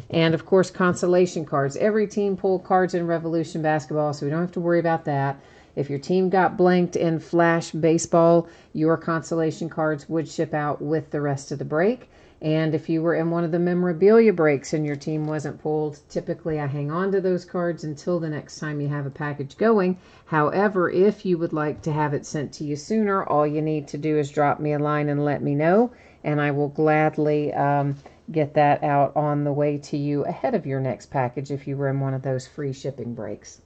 And, of course, consolation cards. Every team pulled cards in Revolution Basketball, so we don't have to worry about that. If your team got blanked in Flash Baseball, your consolation cards would ship out with the rest of the break. And if you were in one of the memorabilia breaks and your team wasn't pulled, typically I hang on to those cards until the next time you have a package going. However, if you would like to have it sent to you sooner, all you need to do is drop me a line and let me know, and I will gladly get that out on the way to you ahead of your next package if you were in one of those free shipping breaks.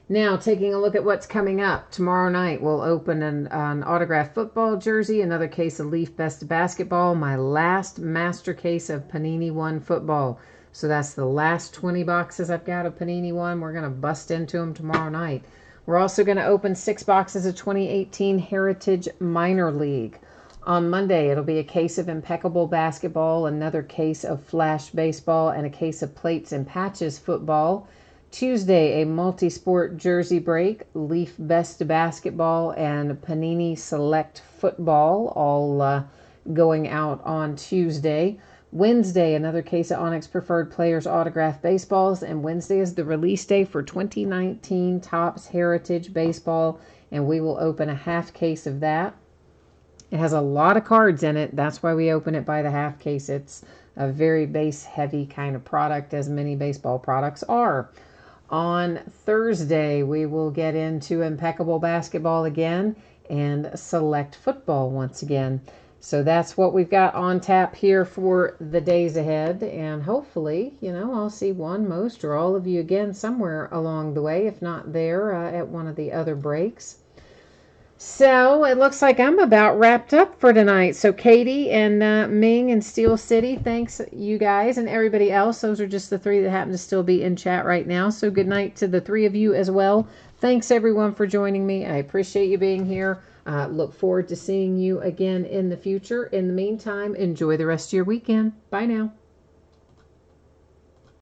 Now, taking a look at what's coming up. Tomorrow night, we'll open an autographed football jersey, another case of Leaf Best Basketball, my last master case of Panini One football. So that's the last 20 boxes I've got of Panini One. We're going to bust into them tomorrow night. We're also going to open 6 boxes of 2018 Heritage Minor League. On Monday, it'll be a case of Impeccable Basketball, another case of Flash Baseball, and a case of Plates and Patches Football. Tuesday, a multi-sport jersey break, Leaf Best Basketball and Panini Select Football, all going out on Tuesday. Wednesday, another case of Onyx Preferred Players Autographed Baseballs, and Wednesday is the release day for 2019 Topps Heritage Baseball, and we will open a half case of that. It has a lot of cards in it. That's why we open it by the half case. It's a very base-heavy kind of product, as many baseball products are. On Thursday, we will get into Impeccable Basketball again and Select Football once again. So that's what we've got on tap here for the days ahead. And hopefully, I'll see one, most, or all of you again somewhere along the way, if not there at one of the other breaks. So it looks like I'm about wrapped up for tonight. So Katie and Ming and Steel City, thanks you guys and everybody else. Those are just the 3 that happen to still be in chat right now. So good night to the 3 of you as well. Thanks everyone for joining me. I appreciate you being here. Look forward to seeing you again in the future. In the meantime, enjoy the rest of your weekend. Bye now.